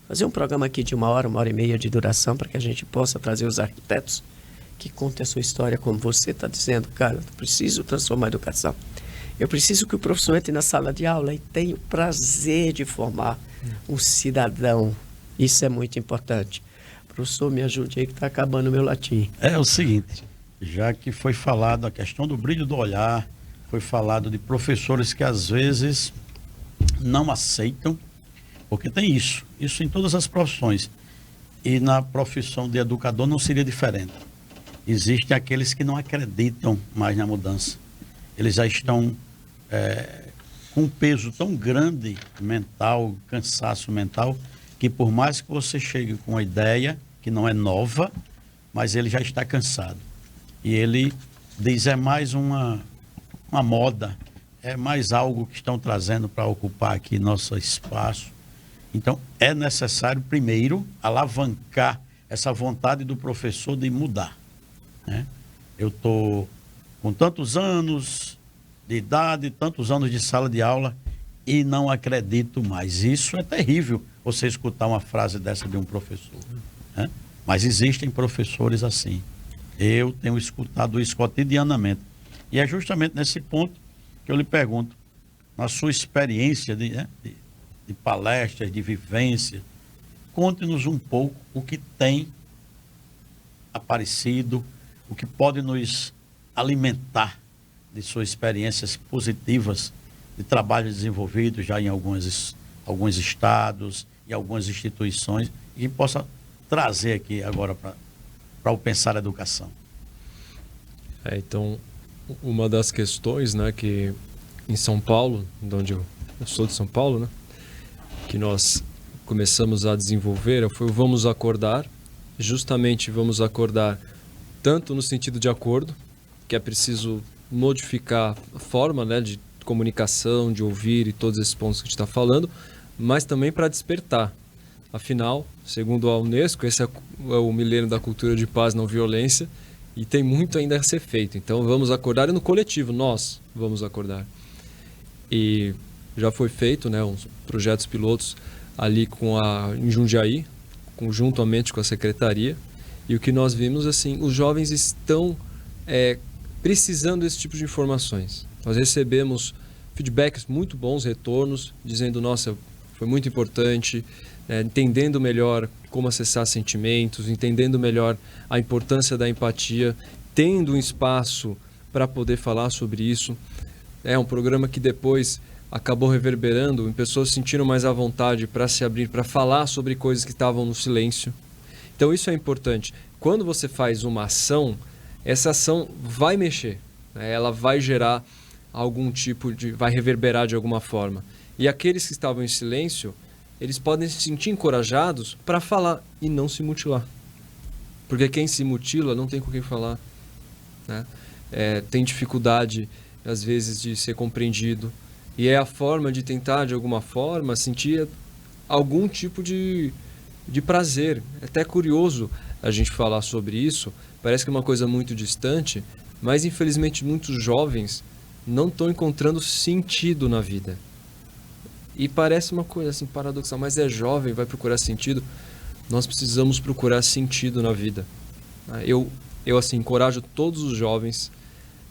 fazer um programa aqui de 1 hora e meia de duração, para que a gente possa trazer os arquitetos que contem a sua história, como você está dizendo. Cara, eu preciso transformar a educação. Eu preciso que o professor entre na sala de aula e tenha o prazer de formar um cidadão. Isso é muito importante. Professor, me ajude aí que está acabando o meu latim. É o seguinte, já que foi falado a questão do brilho do olhar, foi falado de professores que às vezes não aceitam Porque tem isso em todas as profissões. E na profissão de educador não seria diferente. Existem aqueles que não acreditam mais na mudança. Eles já estão com um peso tão grande mental, cansaço mental, que por mais que você chegue com uma ideia que não é nova, mas ele já está cansado. E ele diz, é mais uma moda, é mais algo que estão trazendo para ocupar aqui nosso espaço. Então, é necessário, primeiro, alavancar essa vontade do professor de mudar, né? Eu estou com tantos anos de idade, tantos anos de sala de aula e não acredito mais. Isso é terrível, você escutar uma frase dessa de um professor, né? Mas existem professores assim. Eu tenho escutado isso cotidianamente. E é justamente nesse ponto que eu lhe pergunto, na sua experiência de palestras, de vivência, conte-nos um pouco o que tem aparecido, o que pode nos alimentar de suas experiências positivas de trabalho desenvolvido já em alguns estados e algumas instituições, e que possa trazer aqui agora para o Pensar Educação. Então, uma das questões, né, que em São Paulo, de onde eu sou de São Paulo, né, que nós começamos a desenvolver foi o Vamos Acordar. Justamente vamos acordar tanto no sentido de acordo, que é preciso modificar a forma, né, de comunicação, de ouvir e todos esses pontos que a gente está falando, mas também para despertar. Afinal, segundo a Unesco, esse é o milênio da cultura de paz, não violência, e tem muito ainda a ser feito. Então vamos acordar e no coletivo, nós vamos acordar. E já foi feito, né, uns projetos pilotos ali em Jundiaí, conjuntamente com a secretaria, e o que nós vimos, assim, os jovens estão precisando desse tipo de informações. Nós recebemos feedbacks muito bons, retornos, dizendo, nossa, foi muito importante, entendendo melhor como acessar sentimentos, entendendo melhor a importância da empatia, tendo um espaço para poder falar sobre isso. É um programa que depois acabou reverberando, em pessoas se sentiram mais à vontade para se abrir, para falar sobre coisas que estavam no silêncio. Então isso é importante. Quando você faz uma ação, essa ação vai mexer, né? Ela vai gerar algum tipo vai reverberar de alguma forma. E aqueles que estavam em silêncio, eles podem se sentir encorajados para falar e não se mutilar. Porque quem se mutila não tem com quem falar, né? Tem dificuldade, às vezes, de ser compreendido. E é a forma de tentar, de alguma forma, sentir algum tipo de prazer. É até curioso a gente falar sobre isso. Parece que é uma coisa muito distante, mas, infelizmente, muitos jovens não estão encontrando sentido na vida. E parece uma coisa assim paradoxal, mas é jovem, vai procurar sentido. Nós precisamos procurar sentido na vida. Eu assim, encorajo todos os jovens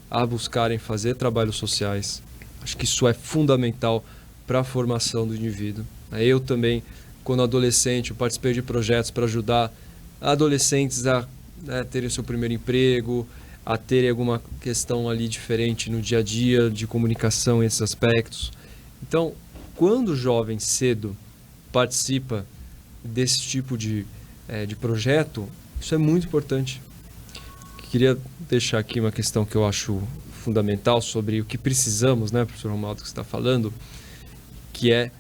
a buscarem fazer trabalhos sociais. Acho que isso é fundamental para a formação do indivíduo. Eu também, quando adolescente, eu participei de projetos para ajudar adolescentes a terem seu primeiro emprego, a terem alguma questão ali diferente no dia a dia, de comunicação, esses aspectos. Então, quando o jovem cedo participa desse tipo de projeto, isso é muito importante. Queria deixar aqui uma questão que eu acho fundamental sobre o que precisamos, né, professor Romualdo, que você está falando, que é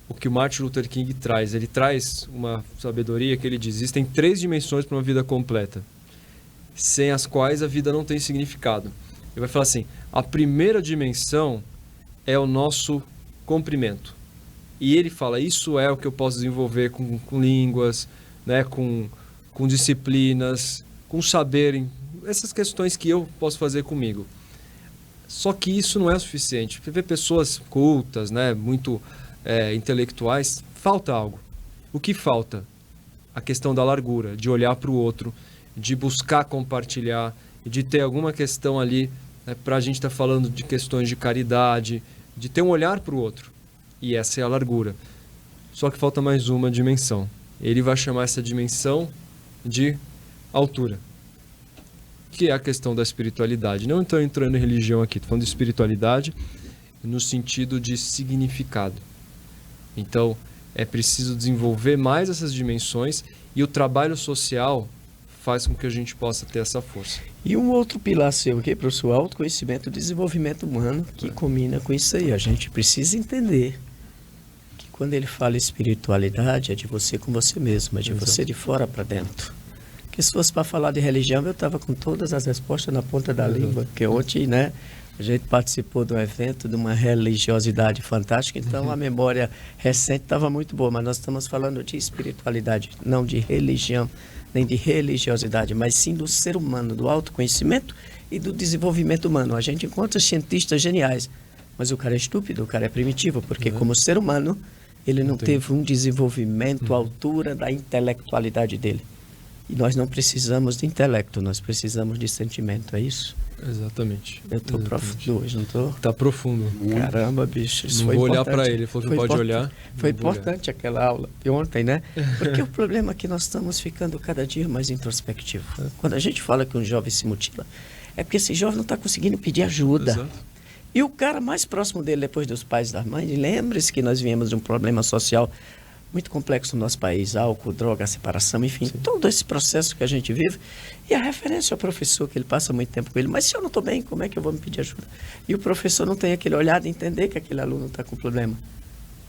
o que o Martin Luther King traz. Ele traz uma sabedoria que ele diz: existem 3 dimensões para uma vida completa, sem as quais a vida não tem significado. Ele vai falar assim: a primeira dimensão é o nosso comprimento. E ele fala, isso é o que eu posso desenvolver com línguas, né, com disciplinas, com saber, essas questões que eu posso fazer comigo. Só que isso não é o suficiente. Você vê pessoas cultas, né, muito intelectuais, falta algo. O que falta? A questão da largura, de olhar para o outro, de buscar compartilhar, de ter alguma questão ali, né, para a gente estar falando de questões de caridade, de ter um olhar para o outro. E essa é a largura. Só que falta mais uma dimensão. Ele vai chamar essa dimensão de altura, que é a questão da espiritualidade. Não estou entrando em religião aqui, estou falando de espiritualidade no sentido de significado. Então, É preciso desenvolver mais essas dimensões e o trabalho social faz com que a gente possa ter essa força. E um outro pilar seu aqui, professor, autoconhecimento e desenvolvimento humano, que combina com isso aí. A gente precisa entender que quando ele fala espiritualidade, é de você com você mesmo, é de você de fora para dentro. Porque se fosse para falar de religião, eu estava com todas as respostas na ponta da língua, porque ontem, né, a gente participou de um evento, de uma religiosidade fantástica, então a memória recente estava muito boa, mas nós estamos falando de espiritualidade, não de religião, nem de religiosidade, mas sim do ser humano, do autoconhecimento e do desenvolvimento humano. A gente encontra cientistas geniais, mas o cara é estúpido, o cara é primitivo, porque como ser humano, ele não teve um desenvolvimento à altura da intelectualidade dele. E nós não precisamos de intelecto, nós precisamos de sentimento, é isso? Exatamente. Eu estou profundo hoje, não estou? Tá profundo. Caramba, bicho, isso Não foi vou olhar importante. para ele, ele falou que não pode olhar. Foi Não vou olhar. importante aquela aula de ontem, né? Porque o problema é que nós estamos ficando cada dia mais introspectivos. Quando a gente fala que um jovem se mutila, é porque esse jovem não está conseguindo pedir ajuda. Exato. E o cara mais próximo dele, depois dos pais e das mães, lembre-se que nós viemos de um problema social muito complexo no nosso país, álcool, droga, separação, enfim, todo esse processo que a gente vive. E a referência ao professor, que ele passa muito tempo com ele, mas se eu não estou bem, como é que eu vou me pedir ajuda? E o professor não tem aquele olhar de entender que aquele aluno está com problema.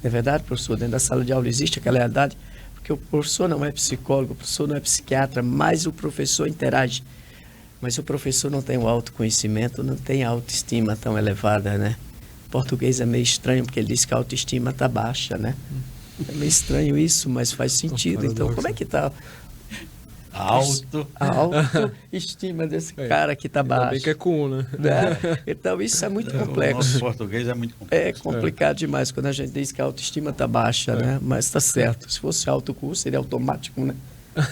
É verdade, professor? Dentro da sala de aula existe aquela realidade, porque o professor não é psicólogo, o professor não é psiquiatra, mas o professor interage. Mas o professor não tem o autoconhecimento, não tem a autoestima tão elevada, né? O português é meio estranho, porque ele diz que a autoestima está baixa, né? É meio estranho isso, mas faz sentido. Então, como é que está a autoestima desse cara que está Ainda bem baixo? que é com, né? Então, isso é muito O complexo. nosso português é muito É complexo. complicado demais quando a gente diz que a autoestima está baixa, né? Mas está certo. Se fosse autocurso, seria automático, né?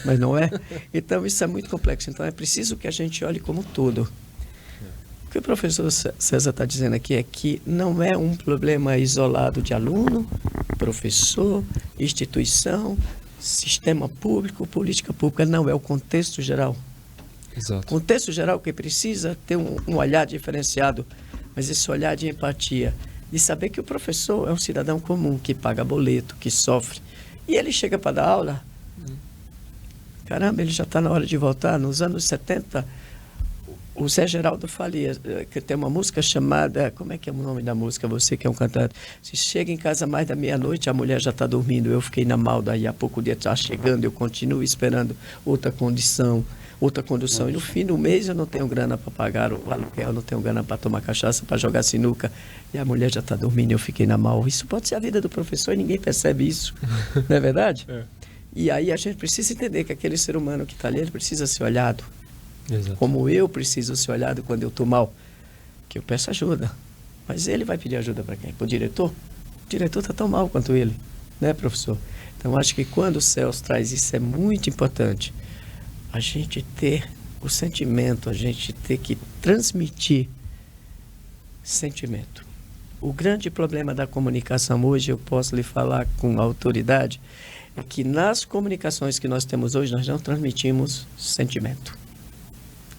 Mas não é. Então, isso é muito complexo. Então, é preciso que a gente olhe como um todo. O que o professor César está dizendo aqui é que não é um problema isolado de aluno, professor, instituição, sistema público, política pública. Não, é o contexto geral. Exato. Contexto geral que precisa ter um olhar diferenciado, mas esse olhar de empatia, de saber que o professor é um cidadão comum, que paga boleto, que sofre. E ele chega para dar aula, caramba, ele já está na hora de voltar. Nos anos 70, o Zé Geraldo Falia, que tem uma música chamada, como é que é o nome da música, você que é um cantante? Se chega em casa mais da meia-noite, a mulher já está dormindo, eu fiquei na mal, daí a pouco o dia está chegando, eu continuo esperando outra condição. E no fim do mês eu não tenho grana para pagar o aluguel, eu não tenho grana para tomar cachaça, para jogar sinuca, e a mulher já está dormindo, eu fiquei na mal. Isso pode ser a vida do professor e ninguém percebe isso, não é verdade? É. E aí a gente precisa entender que aquele ser humano que está ali, ele precisa ser olhado. Exato. Como eu preciso ser olhado quando eu estou mal, que eu peço ajuda. Mas ele vai pedir ajuda para quem? Para o diretor? O diretor está tão mal quanto ele, né, professor? Então, acho que quando o Celso traz isso, é muito importante. A gente ter o sentimento, a gente ter que transmitir sentimento. O grande problema da comunicação hoje, eu posso lhe falar com autoridade, é que nas comunicações que nós temos hoje, nós não transmitimos sentimento.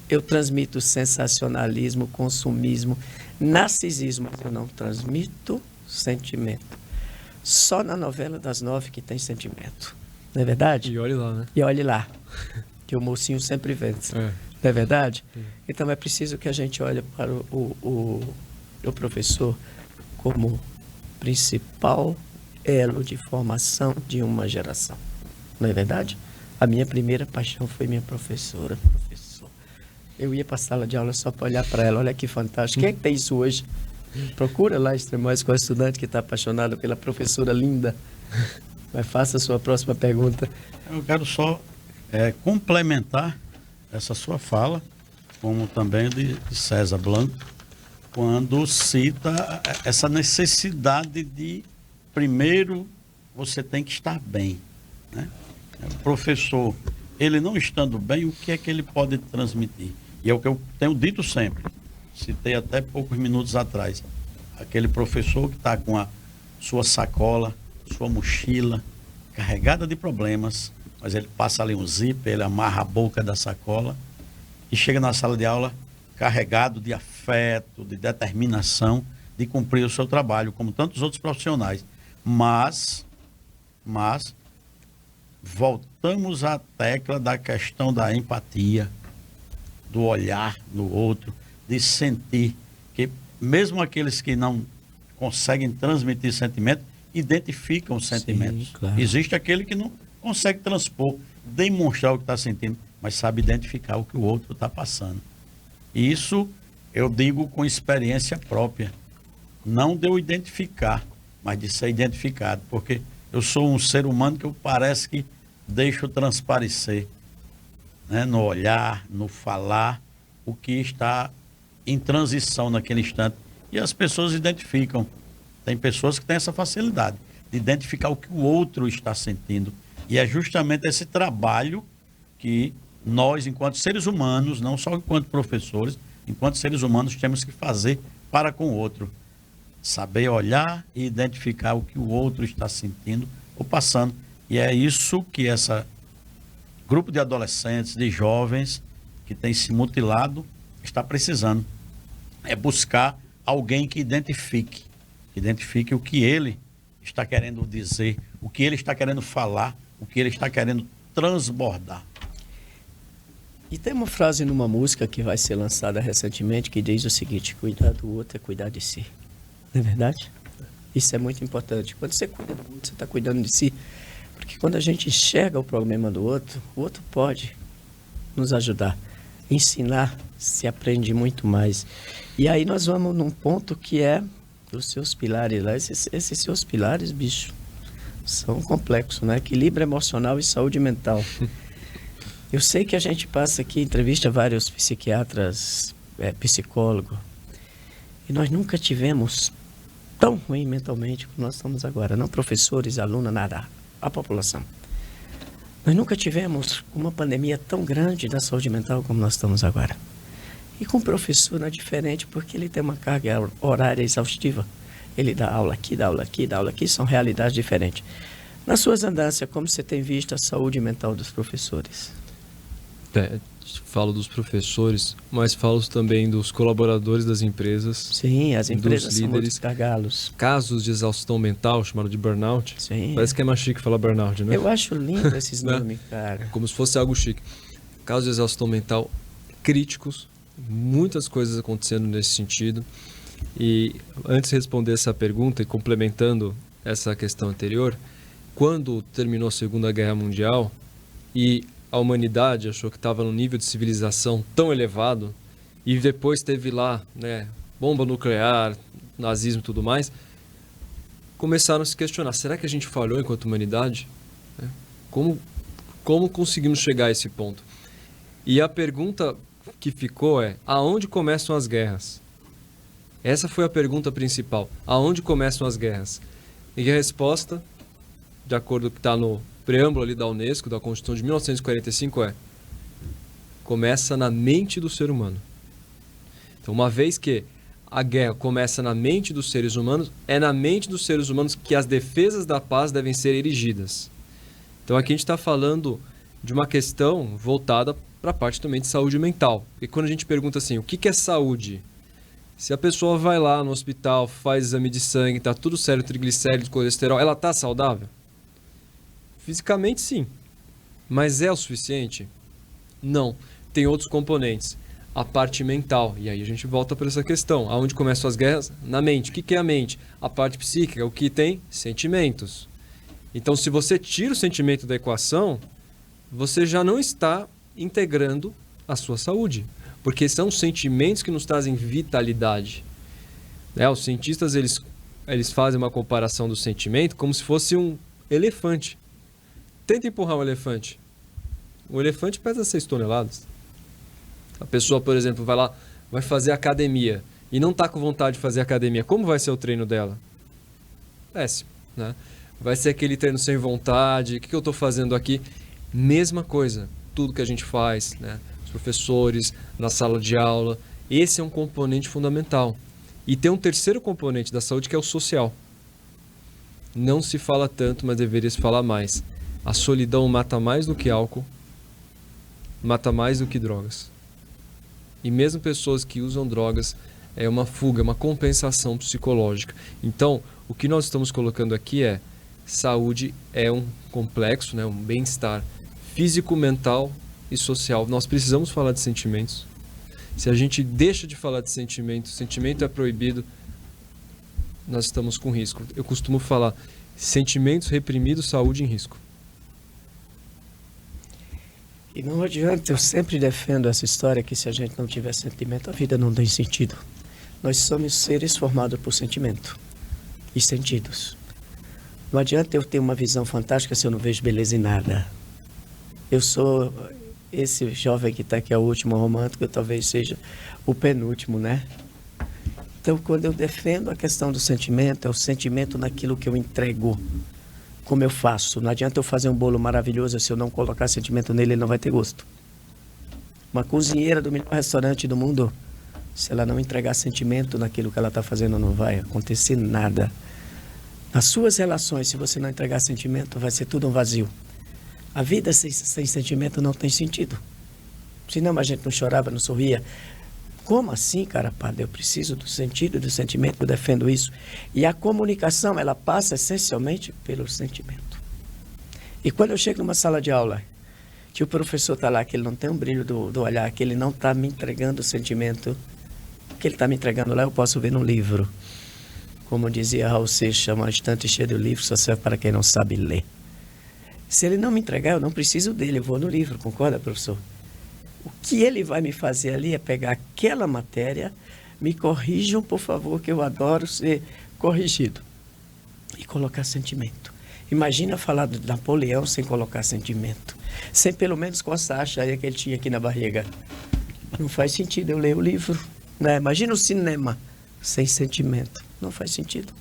Eu transmito sensacionalismo, consumismo, narcisismo, mas eu não transmito sentimento. Só na novela das 9 que tem sentimento. Não é verdade? E olhe lá, né? E olhe lá, que o mocinho sempre vence. É. Não é verdade? Então é preciso que a gente olhe para o professor como principal elo de formação de uma geração. Não é verdade? A minha primeira paixão foi minha professora. Eu ia para a sala de aula só para olhar para ela. Olha que fantástico. Quem é que tem isso hoje? Procura lá, Extremóis, com a estudante que está apaixonada pela professora linda. Mas faça a sua próxima pergunta. Eu quero só complementar essa sua fala, como também de César Blanco, quando cita essa necessidade de, primeiro, você tem que estar bem, né? O professor, ele não estando bem, o que é que ele pode transmitir? E é o que eu tenho dito sempre, citei até poucos minutos atrás, aquele professor que está com a sua sacola, sua mochila, carregada de problemas, mas ele passa ali um zíper, ele amarra a boca da sacola e chega na sala de aula carregado de afeto, de determinação, de cumprir o seu trabalho, como tantos outros profissionais. Mas mas voltamos à tecla da questão da empatia, do olhar do outro, de sentir, que mesmo aqueles que não conseguem transmitir sentimento, identificam os sentimentos. Sim, claro. Existe aquele que não consegue transpor, demonstrar o que está sentindo, mas sabe identificar o que o outro está passando. E isso eu digo com experiência própria. Não de eu identificar, mas de ser identificado, porque eu sou um ser humano que eu parece que deixo transparecer, né, no olhar, no falar, o que está em transição naquele instante. E as pessoas identificam. Tem pessoas que têm essa facilidade de identificar o que o outro está sentindo. E é justamente esse trabalho que nós, enquanto seres humanos, não só enquanto professores, enquanto seres humanos, temos que fazer para com o outro. Saber olhar e identificar o que o outro está sentindo ou passando. E é isso que esse grupo de adolescentes, de jovens que tem se mutilado, está precisando. É buscar alguém que identifique o que ele está querendo dizer, o que ele está querendo falar, o que ele está querendo transbordar. E tem uma frase numa música que vai ser lançada recentemente que diz o seguinte: cuidar do outro é cuidar de si. Não é verdade? Isso é muito importante. Quando você cuida do outro, você está cuidando de si. Porque quando a gente enxerga o problema do outro, o outro pode nos ajudar. Ensinar se aprende muito mais. E aí nós vamos num ponto que é os seus pilares lá. Esses seus pilares, bicho, são complexos, né? Equilíbrio emocional e saúde mental. Eu sei que a gente passa aqui, entrevista vários psiquiatras, psicólogos, e nós nunca tivemos tão ruim mentalmente como nós estamos agora. Não professores, alunos, nada. A população. Nós nunca tivemos uma pandemia tão grande da saúde mental como nós estamos agora. E com o professor não é diferente, porque ele tem uma carga horária exaustiva. Ele dá aula aqui, dá aula aqui, dá aula aqui, são realidades diferentes. Nas suas andanças, como você tem visto a saúde mental dos professores? Falo dos professores, mas falo também dos colaboradores das empresas. Sim, as empresas são líderes, muitos gargalos. Casos de exaustão mental, chamado de burnout. Sim. Parece que é mais chique falar burnout, né? Eu acho lindo esses nomes, cara. Como se fosse algo chique. Casos de exaustão mental críticos, muitas coisas acontecendo nesse sentido. E antes de responder essa pergunta e complementando essa questão anterior, quando terminou a Segunda Guerra Mundial e a humanidade achou que estava num nível de civilização tão elevado e depois teve lá, né, bomba nuclear, nazismo e tudo mais, começaram a se questionar, será que a gente falhou enquanto humanidade? Como conseguimos chegar a esse ponto? E a pergunta que ficou é, aonde começam as guerras? Essa foi a pergunta principal, aonde começam as guerras? E a resposta, de acordo com o que está no preâmbulo ali da Unesco, da Constituição de 1945, começa na mente do ser humano. Então, uma vez que a guerra começa na mente dos seres humanos, é na mente dos seres humanos que as defesas da paz devem ser erigidas. Então, aqui a gente está falando de uma questão voltada para a parte também de saúde mental. E quando a gente pergunta assim, o que é saúde? Se a pessoa vai lá no hospital, faz exame de sangue, está tudo certo, triglicéridos, colesterol, ela está saudável? Fisicamente, sim. Mas é o suficiente? Não. Tem outros componentes. A parte mental. E aí a gente volta para essa questão. Aonde começam as guerras? Na mente. O que é a mente? A parte psíquica. O que tem? Sentimentos. Então, se você tira o sentimento da equação, você já não está integrando a sua saúde. Porque são sentimentos que nos trazem vitalidade. Os cientistas, eles fazem uma comparação do sentimento como se fosse um elefante. Tenta empurrar um elefante. O elefante pesa 6 toneladas. A pessoa, por exemplo, vai lá, vai fazer academia e não está com vontade de fazer academia. Como vai ser o treino dela? Péssimo, né? Vai ser aquele treino sem vontade. O que eu estou fazendo aqui? Mesma coisa. Tudo que a gente faz, né? Os professores, na sala de aula. Esse é um componente fundamental. E tem um terceiro componente da saúde que é o social. Não se fala tanto, mas deveria se falar mais. A solidão mata mais do que álcool, mata mais do que drogas. E mesmo pessoas que usam drogas, é uma fuga, uma compensação psicológica. Então, o que nós estamos colocando aqui é saúde é um complexo, né? Um bem-estar físico, mental e social. Nós precisamos falar de sentimentos. Se a gente deixa de falar de sentimento, sentimento é proibido, nós estamos com risco. Eu costumo falar, sentimentos reprimidos, saúde em risco. E não adianta, eu sempre defendo essa história que se a gente não tiver sentimento, a vida não tem sentido. Nós somos seres formados por sentimento e sentidos. Não adianta eu ter uma visão fantástica se eu não vejo beleza em nada. Eu sou esse jovem que está aqui, é o último romântico, eu talvez seja o penúltimo, né? Então, quando eu defendo a questão do sentimento, é o sentimento naquilo que eu entrego. Como eu faço. Não adianta eu fazer um bolo maravilhoso, se eu não colocar sentimento nele, ele não vai ter gosto. Uma cozinheira do melhor restaurante do mundo, se ela não entregar sentimento naquilo que ela está fazendo, não vai acontecer nada. Nas suas relações, se você não entregar sentimento, vai ser tudo um vazio. A vida sem sentimento não tem sentido. Senão a gente não chorava, não sorria. Como assim, cara, padre? Eu preciso do sentido, do sentimento, eu defendo isso. E a comunicação, ela passa essencialmente pelo sentimento. E quando eu chego numa sala de aula, que o professor está lá, que ele não tem um brilho do olhar, que ele não está me entregando o sentimento, que ele está me entregando lá, eu posso ver no livro. Como dizia Raul Seixas, uma estante cheia de livros só serve para quem não sabe ler. Se ele não me entregar, eu não preciso dele, eu vou no livro, concorda, professor? O que ele vai me fazer ali é pegar aquela matéria, me corrijam, por favor, que eu adoro ser corrigido. E colocar sentimento. Imagina falar de Napoleão sem colocar sentimento. Sem pelo menos coçar a chaia que ele tinha aqui na barriga. Não faz sentido eu ler o livro, né? Imagina o cinema sem sentimento. Não faz sentido.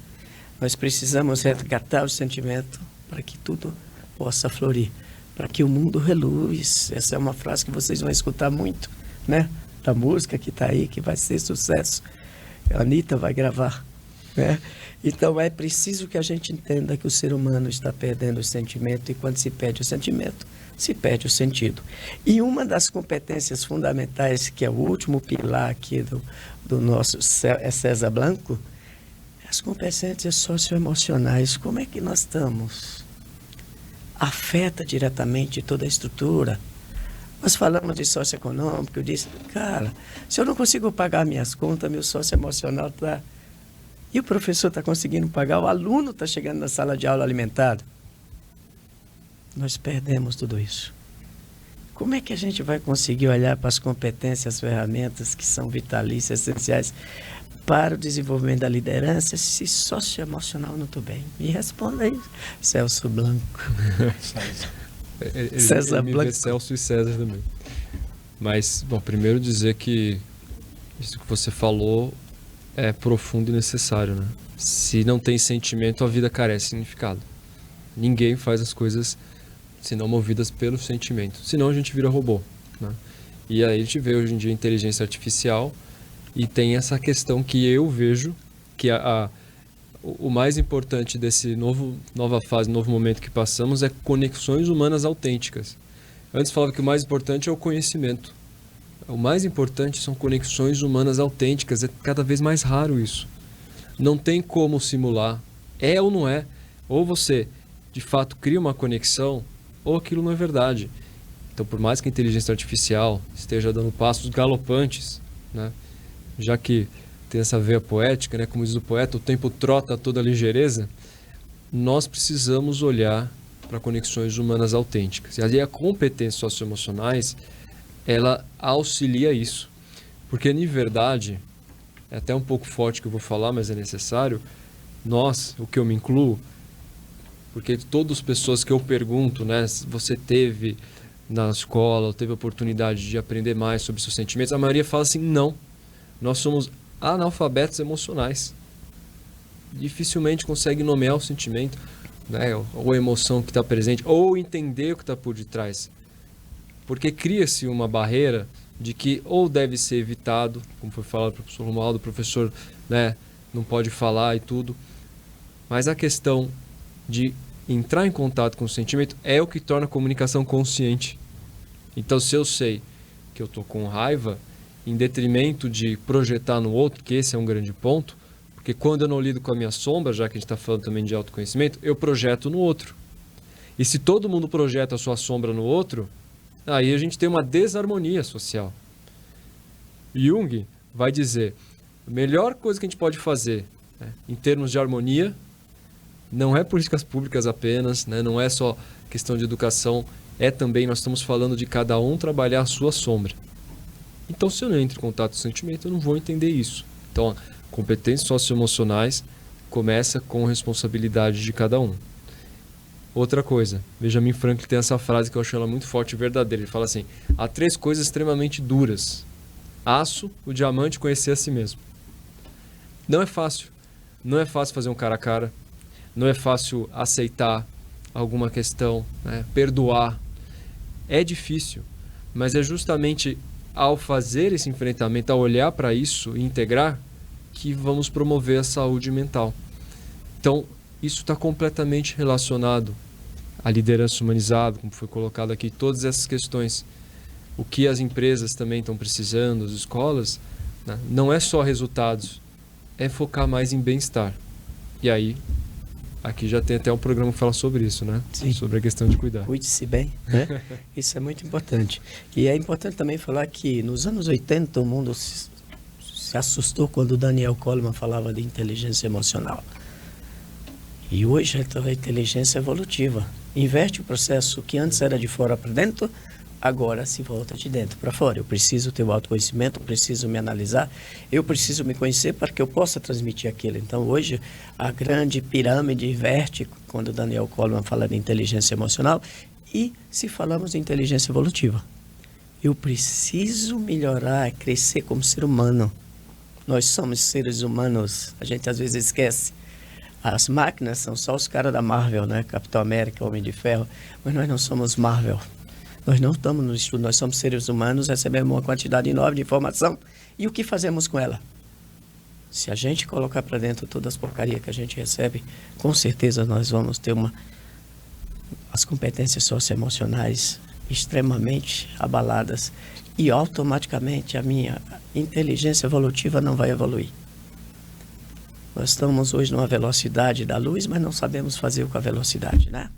Nós precisamos resgatar o sentimento para que tudo possa florir. Para que o mundo reluz. Essa é uma frase que vocês vão escutar muito, né? Da música que está aí, que vai ser sucesso. A Anitta vai gravar, né? Então é preciso que a gente entenda que o ser humano está perdendo o sentimento, e quando se perde o sentimento, se perde o sentido. E uma das competências fundamentais, que é o último pilar aqui do nosso César Blanco, as competências socioemocionais. Como é que nós estamos? Afeta diretamente toda a estrutura. Nós falamos de socioeconômico, eu disse, cara, se eu não consigo pagar minhas contas, meu socioemocional está... E o professor está conseguindo pagar, o aluno está chegando na sala de aula alimentado. Nós perdemos tudo isso. Como é que a gente vai conseguir olhar para as competências, as ferramentas que são vitalícias, essenciais para o desenvolvimento da liderança, se socioemocional não estou bem? Me responda aí, Celso Blanco. César Blanco. Celso e César também. Mas, bom, primeiro dizer que isso que você falou é profundo e necessário, né? Se não tem sentimento, a vida carece de significado. Ninguém faz as coisas senão movidas pelo sentimento. Senão a gente vira robô, né? E aí a gente vê hoje em dia a inteligência artificial e tem essa questão que eu vejo que o mais importante desse nova fase, novo momento que passamos é conexões humanas autênticas. Antes falava que o mais importante é o conhecimento. O mais importante são conexões humanas autênticas. É cada vez mais raro isso. Não tem como simular. É ou não é. Ou você, de fato, cria uma conexão, ou aquilo não é verdade. Então, por mais que a inteligência artificial esteja dando passos galopantes, né, já que tem essa veia poética, né, como diz o poeta, o tempo trota a toda ligeireza, nós precisamos olhar para conexões humanas autênticas. E ali a competência socioemocionais, ela auxilia isso. Porque, na verdade, é até um pouco forte que eu vou falar, mas é necessário, nós, o que eu me incluo, porque todas as pessoas que eu pergunto, né, se você teve na escola, ou teve a oportunidade de aprender mais sobre seus sentimentos, a maioria fala assim, não, nós somos analfabetos emocionais. Dificilmente consegue nomear o sentimento, né, ou a emoção que está presente, ou entender o que está por detrás. Porque cria-se uma barreira de que ou deve ser evitado, como foi falado pelo professor Romualdo, o professor, né, não pode falar e tudo. Mas a questão de entrar em contato com o sentimento é o que torna a comunicação consciente. Então, se eu sei que eu estou com raiva, em detrimento de projetar no outro, que esse é um grande ponto, Porque quando eu não lido com a minha sombra, já que a gente está falando também de autoconhecimento, eu projeto no outro. E se todo mundo projeta a sua sombra no outro, aí a gente tem uma desarmonia social. Jung vai dizer, a melhor coisa que a gente pode fazer, né, em termos de harmonia, não é políticas públicas apenas, né, não é só questão de educação, é também, nós estamos falando de cada um trabalhar a sua sombra. Então, se eu não entro em contato com o sentimento, eu não vou entender isso. Então, competências socioemocionais começa com responsabilidade de cada um. Outra coisa, Benjamin Franklin tem essa frase que eu acho ela muito forte e verdadeira. Ele fala assim, há 3 coisas extremamente duras. Aço, o diamante, conhecer a si mesmo. Não é fácil. Não é fácil fazer um cara a cara. Não é fácil aceitar alguma questão, né? Perdoar. É difícil, mas é justamente ao fazer esse enfrentamento, ao olhar para isso e integrar, que vamos promover a saúde mental. Então, isso está completamente relacionado à liderança humanizada, como foi colocado aqui, todas essas questões. O que as empresas também estão precisando, as escolas, né? Não é só resultados, é focar mais em bem-estar. E aí, aqui já tem até um programa que fala sobre isso, né? Sim. Sobre a questão de cuidar. Cuide-se bem, né? Isso é muito importante. E é importante também falar que nos anos 80 o mundo se assustou quando o Daniel Goleman falava de inteligência emocional. E hoje a inteligência evolutiva inverte o processo que antes era de fora para dentro, agora se volta de dentro para fora. Eu preciso ter o autoconhecimento, eu preciso me analisar, eu preciso me conhecer para que eu possa transmitir aquilo. Então hoje a grande pirâmide inverte quando o Daniel Goleman fala de inteligência emocional e se falamos de inteligência evolutiva. Eu preciso melhorar, crescer como ser humano. Nós somos seres humanos, a gente às vezes esquece. As máquinas são só os caras da Marvel, né? Capitão América, Homem de Ferro. Mas nós não somos Marvel. Nós não estamos no estudo, nós somos seres humanos, recebemos uma quantidade enorme de informação. E o que fazemos com ela? Se a gente colocar para dentro todas as porcarias que a gente recebe, com certeza nós vamos ter as competências socioemocionais extremamente abaladas. E automaticamente a minha inteligência evolutiva não vai evoluir. Nós estamos hoje numa velocidade da luz, mas não sabemos fazer com a velocidade, né?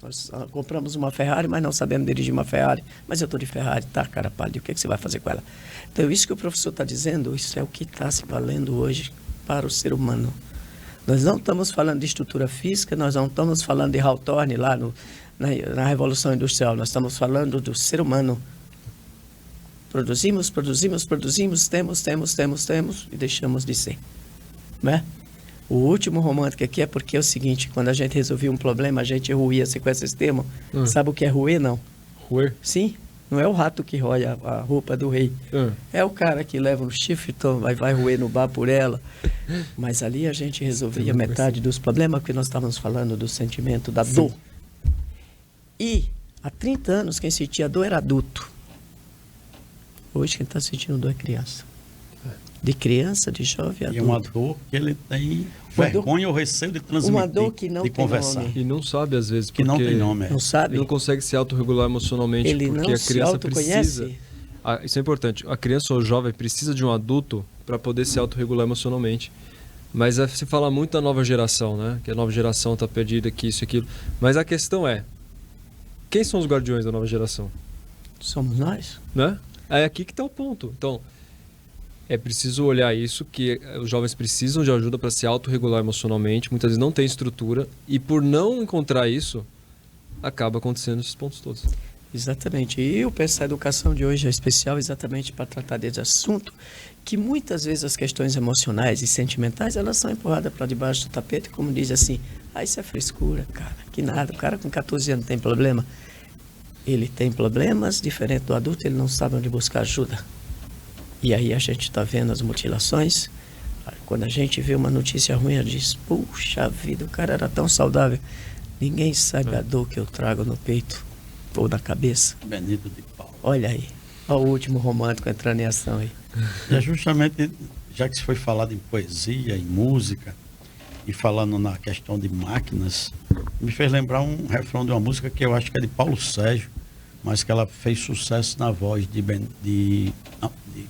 Nós compramos uma Ferrari, mas não sabemos dirigir uma Ferrari. Mas eu estou de Ferrari, tá, cara pálida, o que você vai fazer com ela? Então, isso que o professor está dizendo, isso é o que está se valendo hoje para o ser humano. Nós não estamos falando de estrutura física, nós não estamos falando de Hawthorne lá na Revolução Industrial, nós estamos falando do ser humano. Produzimos, temos e deixamos de ser. Né? O último romântico aqui é porque é o seguinte, quando a gente resolvia um problema, a gente ruía assim com esse termo. Sabe o que é ruer, não? Ruer? Sim, não é o rato que rói a roupa do rei. É o cara que leva no chifre, então vai ruer no bar por ela. Mas ali a gente resolvia metade dos problemas, porque nós estávamos falando do sentimento da dor. E há 30 anos quem sentia dor era adulto. Hoje quem está sentindo dor é criança. De criança, de jovem, adulto. E uma dor que ele tem vergonha ou receio de transmitir, uma dor que não de tem conversar. nome. E não sabe, às vezes, Que porque não tem nome. Não sabe? ele não consegue se autorregular emocionalmente, Ele porque não a se criança autoconhece. precisa... Isso é importante. A criança ou o jovem precisa de um adulto para poder se autorregular emocionalmente. Mas se fala muito da nova geração, né? Que a nova geração está perdida, que isso e aquilo. Mas a questão é, quem são os guardiões da nova geração? Somos nós. Né? É aqui que está o ponto. Então, é preciso olhar isso, que os jovens precisam de ajuda para se autorregular emocionalmente, muitas vezes não tem estrutura, e por não encontrar isso, acaba acontecendo esses pontos todos. Exatamente. E o Pensar Educação de hoje é especial exatamente para tratar desse assunto, que muitas vezes as questões emocionais e sentimentais, elas são empurradas para debaixo do tapete, como diz assim, isso é frescura, cara, que nada, o cara com 14 anos tem problema. Ele tem problemas, diferente do adulto, ele não sabe onde buscar ajuda. E aí a gente está vendo as mutilações. Quando a gente vê uma notícia ruim, a gente diz, puxa vida, o cara era tão saudável. Ninguém sabe a dor que eu trago no peito ou na cabeça. Benito de Paulo. Olha aí, olha o último romântico entrando em ação aí. E é justamente, já que se foi falado em poesia, em música, e falando na questão de máquinas, me fez lembrar um refrão de uma música que eu acho que é de Paulo Sérgio, mas que ela fez sucesso na voz de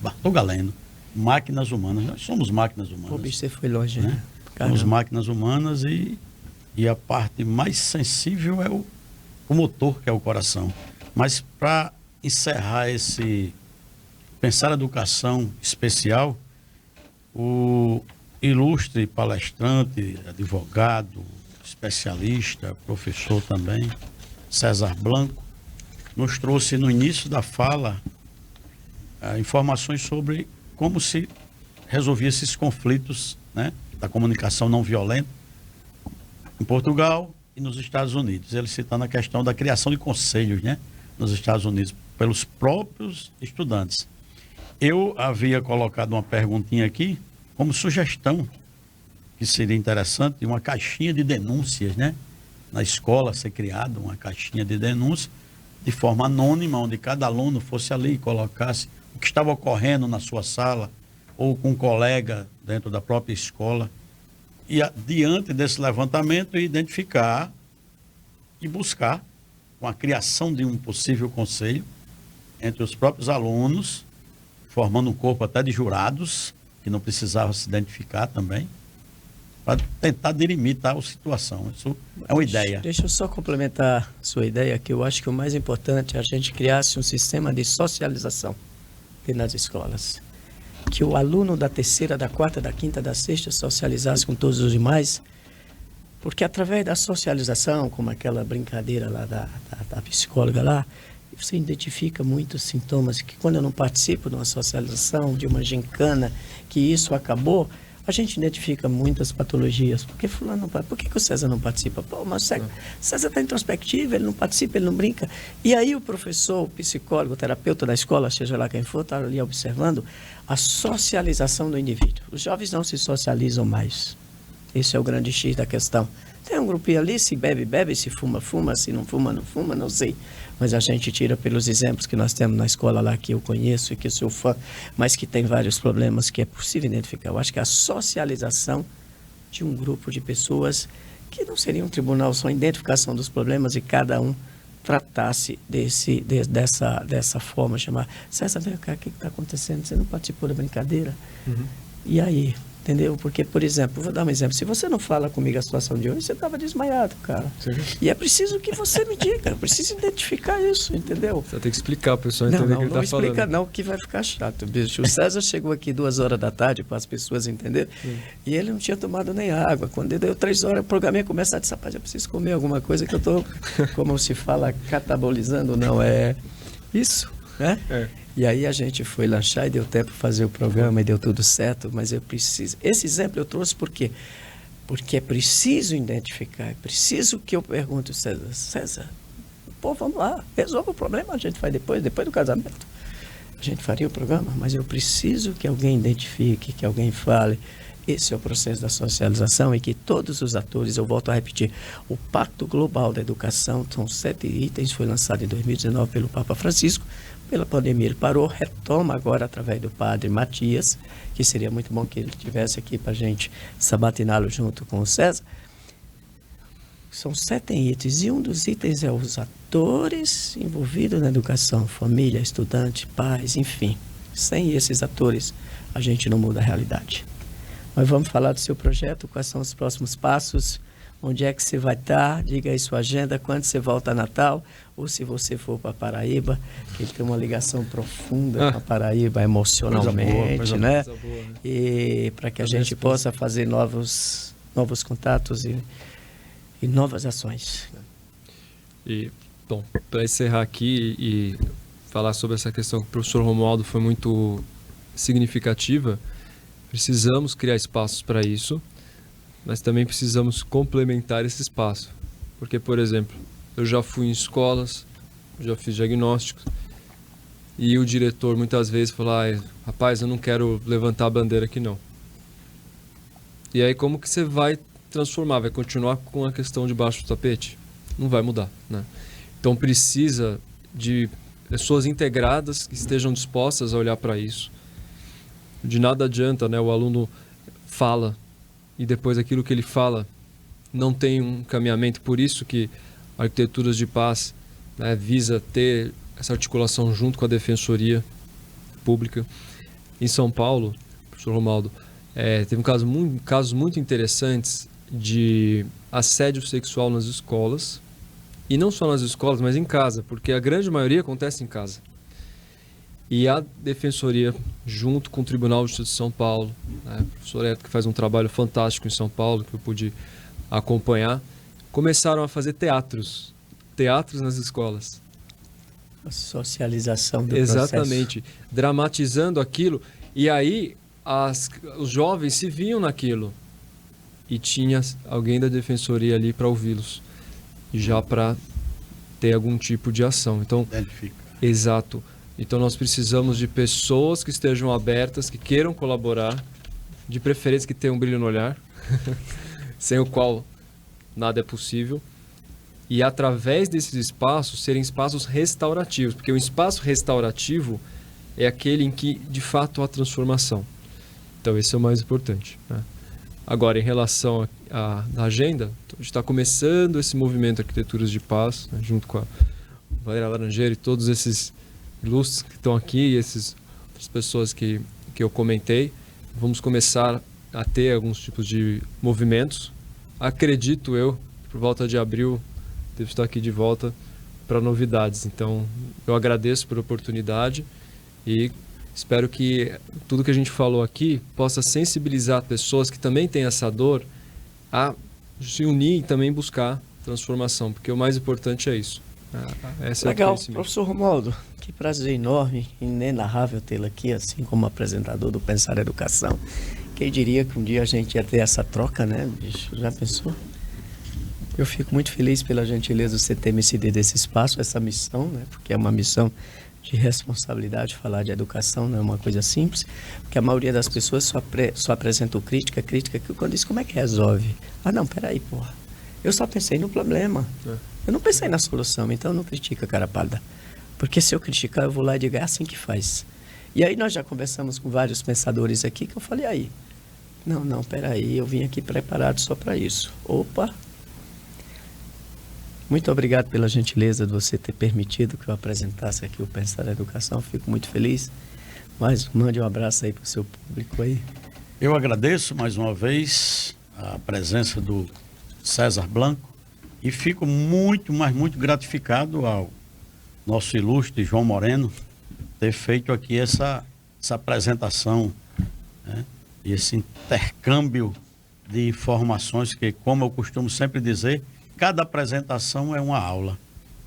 Bartol Galeno, máquinas humanas. Nós somos máquinas humanas. Pô, bicho, você foi longe, né? né? Somos máquinas humanas e a parte mais sensível é o motor, que é o coração. Mas para encerrar esse Pensar Educação especial, o ilustre palestrante, advogado, especialista, professor também, César Blanco, nos trouxe no início da fala informações sobre como se resolvia esses conflitos, né, da comunicação não violenta em Portugal e nos Estados Unidos. Ele citando a questão da criação de conselhos, né, nos Estados Unidos, pelos próprios estudantes. Eu havia colocado uma perguntinha aqui, como sugestão, que seria interessante, uma caixinha de denúncias, né? Na escola ser criada uma caixinha de denúncias, de forma anônima, onde cada aluno fosse ali e colocasse o que estava ocorrendo na sua sala, ou com um colega dentro da própria escola, e diante desse levantamento, identificar e buscar, com a criação de um possível conselho, entre os próprios alunos, formando um corpo até de jurados, que não precisavam se identificar também, para tentar dirimir tal situação. Isso é uma ideia. Deixa eu só complementar a sua ideia, que eu acho que o mais importante é a gente criasse um sistema de socialização nas escolas. Que o aluno da terceira, da quarta, da quinta, da sexta socializasse com todos os demais, porque através da socialização, como aquela brincadeira lá da psicóloga lá, você identifica muitos sintomas que quando eu não participo de uma socialização, de uma gincana, que isso acabou, a gente identifica muitas patologias. Por que fulano não participa? Por que o César não participa? Pô, mas o César está introspectivo, ele não participa, ele não brinca. E aí o professor, o psicólogo, o terapeuta da escola, seja lá quem for, está ali observando a socialização do indivíduo. Os jovens não se socializam mais. Esse é o grande X da questão. Tem um grupinho ali, se bebe, bebe, se fuma, fuma, se não fuma, não fuma, não sei. Mas a gente tira pelos exemplos que nós temos na escola lá, que eu conheço e que eu sou fã, mas que tem vários problemas que é possível identificar. Eu acho que a socialização de um grupo de pessoas, que não seria um tribunal só a identificação dos problemas e cada um tratasse dessa forma, chamar, César, vem cá, o que está acontecendo? Você não participou da brincadeira? Uhum. E aí? Entendeu? Porque, por exemplo, vou dar um exemplo. Se você não fala comigo a situação de hoje, você estava desmaiado, cara. Sim. E é preciso que você me diga. Eu preciso identificar isso, entendeu? Você tem que explicar para o pessoal entender o que ele está falando. Não explica não, que vai ficar chato, bicho. O César chegou aqui 2 horas da tarde para as pessoas entenderem. E ele não tinha tomado nem água. Quando ele deu 3 horas, o programa ia começar a dizer, rapaz, eu preciso comer alguma coisa que eu estou, como se fala, catabolizando. Não, é isso, né? É. E aí a gente foi lanchar e deu tempo para fazer o programa e deu tudo certo, mas eu preciso... Esse exemplo eu trouxe por quê? Porque é preciso identificar, é preciso que eu pergunte, César, pô, vamos lá, resolva o problema, a gente faz depois do casamento. A gente faria o programa, mas eu preciso que alguém identifique, que alguém fale. Esse é o processo da socialização e que todos os atores, eu volto a repetir, o Pacto Global da Educação, são 7 itens, foi lançado em 2019 pelo Papa Francisco. Pela pandemia ele parou, retoma agora através do padre Matias, que seria muito bom que ele estivesse aqui para a gente sabatiná-lo junto com o César. São 7 itens e um dos itens é os atores envolvidos na educação, família, estudante, pais, enfim. Sem esses atores a gente não muda a realidade. Mas vamos falar do seu projeto, quais são os próximos passos, onde é que você vai estar, diga aí sua agenda, quando você volta a Natal, ou se você for para Paraíba, que ele tem uma ligação profunda com a Paraíba emocionalmente, coisa boa, né? E para que a gente possa fazer novos contatos e novas ações. E, bom, para encerrar aqui e falar sobre essa questão que o professor Romualdo foi muito significativa, precisamos criar espaços para isso, mas também precisamos complementar esse espaço. Porque, por exemplo, eu já fui em escolas, já fiz diagnósticos, e o diretor muitas vezes fala, rapaz, eu não quero levantar a bandeira aqui não. E aí como que você vai transformar? Vai continuar com a questão debaixo do tapete? Não vai mudar, né? Então precisa de pessoas integradas que estejam dispostas a olhar para isso. De nada adianta, né? O aluno fala e depois aquilo que ele fala não tem um encaminhamento. Por isso que Arquiteturas de Paz, né, visa ter essa articulação junto com a Defensoria Pública. em São Paulo, professor Romualdo, teve casos muito interessantes de assédio sexual nas escolas, e não só nas escolas, mas em casa, porque a grande maioria acontece em casa. E a Defensoria, junto com o Tribunal de Justiça de São Paulo, né, o professor Hélio, que faz um trabalho fantástico em São Paulo, que eu pude acompanhar, começaram a fazer teatros nas escolas. A socialização do Exatamente, processo. dramatizando aquilo, e aí os jovens se viam naquilo, e tinha alguém da Defensoria ali para ouvi-los, já para ter algum tipo de ação. Então, Identifica. exato. Então nós precisamos de pessoas que estejam abertas, que queiram colaborar, de preferência que tenham um brilho no olhar, sem o qual nada é possível. E através desses espaços, serem espaços restaurativos, porque o espaço restaurativo é aquele em que, de fato, há transformação. Então, esse é o mais importante, né? Agora, em relação à agenda, a gente está começando esse movimento Arquiteturas de Paz, né, junto com a Valéria Laranjeira e todos esses ilustres que estão aqui, essas pessoas que eu comentei. Vamos começar a ter alguns tipos de movimentos. Acredito eu, por volta de abril, devo estar aqui de volta para novidades. Então, eu agradeço pela oportunidade e espero que tudo que a gente falou aqui possa sensibilizar pessoas que também têm essa dor a se unir e também buscar transformação, porque o mais importante é isso. Essa Legal, é professor Romualdo, que prazer enorme, inenarrável tê-lo aqui, assim como apresentador do Pensar Educação. Quem diria que um dia a gente ia ter essa troca, né, bicho? Já pensou? Eu fico muito feliz pela gentileza de você ter me cedido esse espaço, essa missão, né? Porque é uma missão de responsabilidade falar de educação, não é uma coisa simples, porque a maioria das pessoas só apresentam crítica, que quando diz como é que resolve? Ah, não, peraí, porra. Eu só pensei no problema. Eu não pensei na solução, então não critica, cara pálida. Porque se eu criticar, eu vou lá e digo, é assim que faz. E aí nós já conversamos com vários pensadores aqui que eu falei, aí, não, peraí, eu vim aqui preparado só para isso. Opa! Muito obrigado pela gentileza de você ter permitido que eu apresentasse aqui o Pensar Educação. Fico muito feliz. Mas mande um abraço aí para o seu público aí. Eu agradeço mais uma vez a presença do César Blanco e fico muito, mas muito gratificado ao nosso ilustre João Moreno ter feito aqui essa apresentação, né? E esse intercâmbio de informações que, como eu costumo sempre dizer, cada apresentação é uma aula.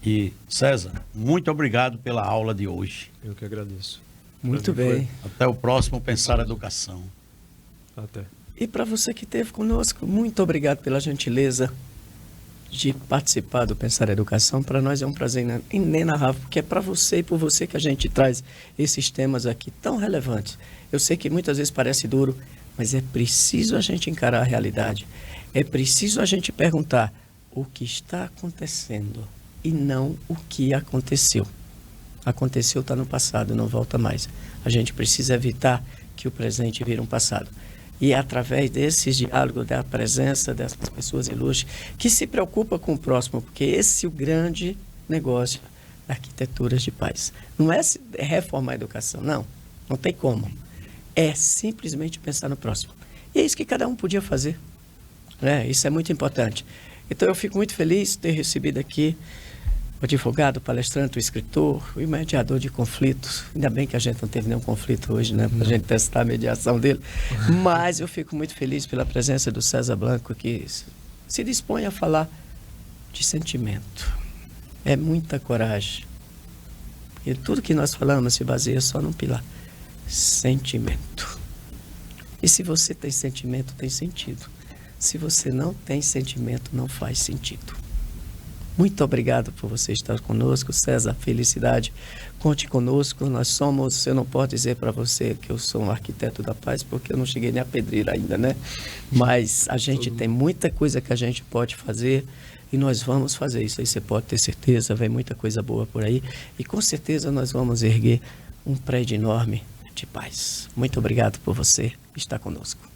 E, César, muito obrigado pela aula de hoje. Eu que agradeço. Muito bem. Até o próximo Pensar Educação. Até. E para você que esteve conosco, muito obrigado pela gentileza de participar do Pensar Educação. Para nós é um prazer inenarrável, porque é para você e por você que a gente traz esses temas aqui tão relevantes. Eu sei que muitas vezes parece duro, mas é preciso a gente encarar a realidade. É preciso a gente perguntar o que está acontecendo e não o que aconteceu. Aconteceu, está no passado, não volta mais. A gente precisa evitar que o presente vire um passado. E é através desses diálogos, da presença dessas pessoas ilustres, que se preocupa com o próximo, porque esse é o grande negócio da Arquiteturas de Paz. Não é reformar a educação, não tem como. É simplesmente pensar no próximo. E é isso que cada um podia fazer, né? Isso é muito importante. Então eu fico muito feliz de ter recebido aqui o advogado, o palestrante, o escritor, o mediador de conflitos. Ainda bem que a gente não teve nenhum conflito hoje, né? Para a gente testar a mediação dele. Mas eu fico muito feliz pela presença do César Blanco, que se dispõe a falar de sentimento. É muita coragem. E tudo que nós falamos se baseia só num pilar: sentimento. E se você tem sentimento, tem sentido. Se você não tem sentimento, não faz sentido. Muito obrigado por você estar conosco, César. Felicidade. Conte conosco. Nós somos, eu não posso dizer para você que eu sou um arquiteto da paz, porque eu não cheguei nem a pedreira ainda, né? Mas a gente tem muita coisa que a gente pode fazer e nós vamos fazer isso. Aí você pode ter certeza, vem muita coisa boa por aí. E com certeza nós vamos erguer um prédio enorme de paz. Muito obrigado por você estar conosco.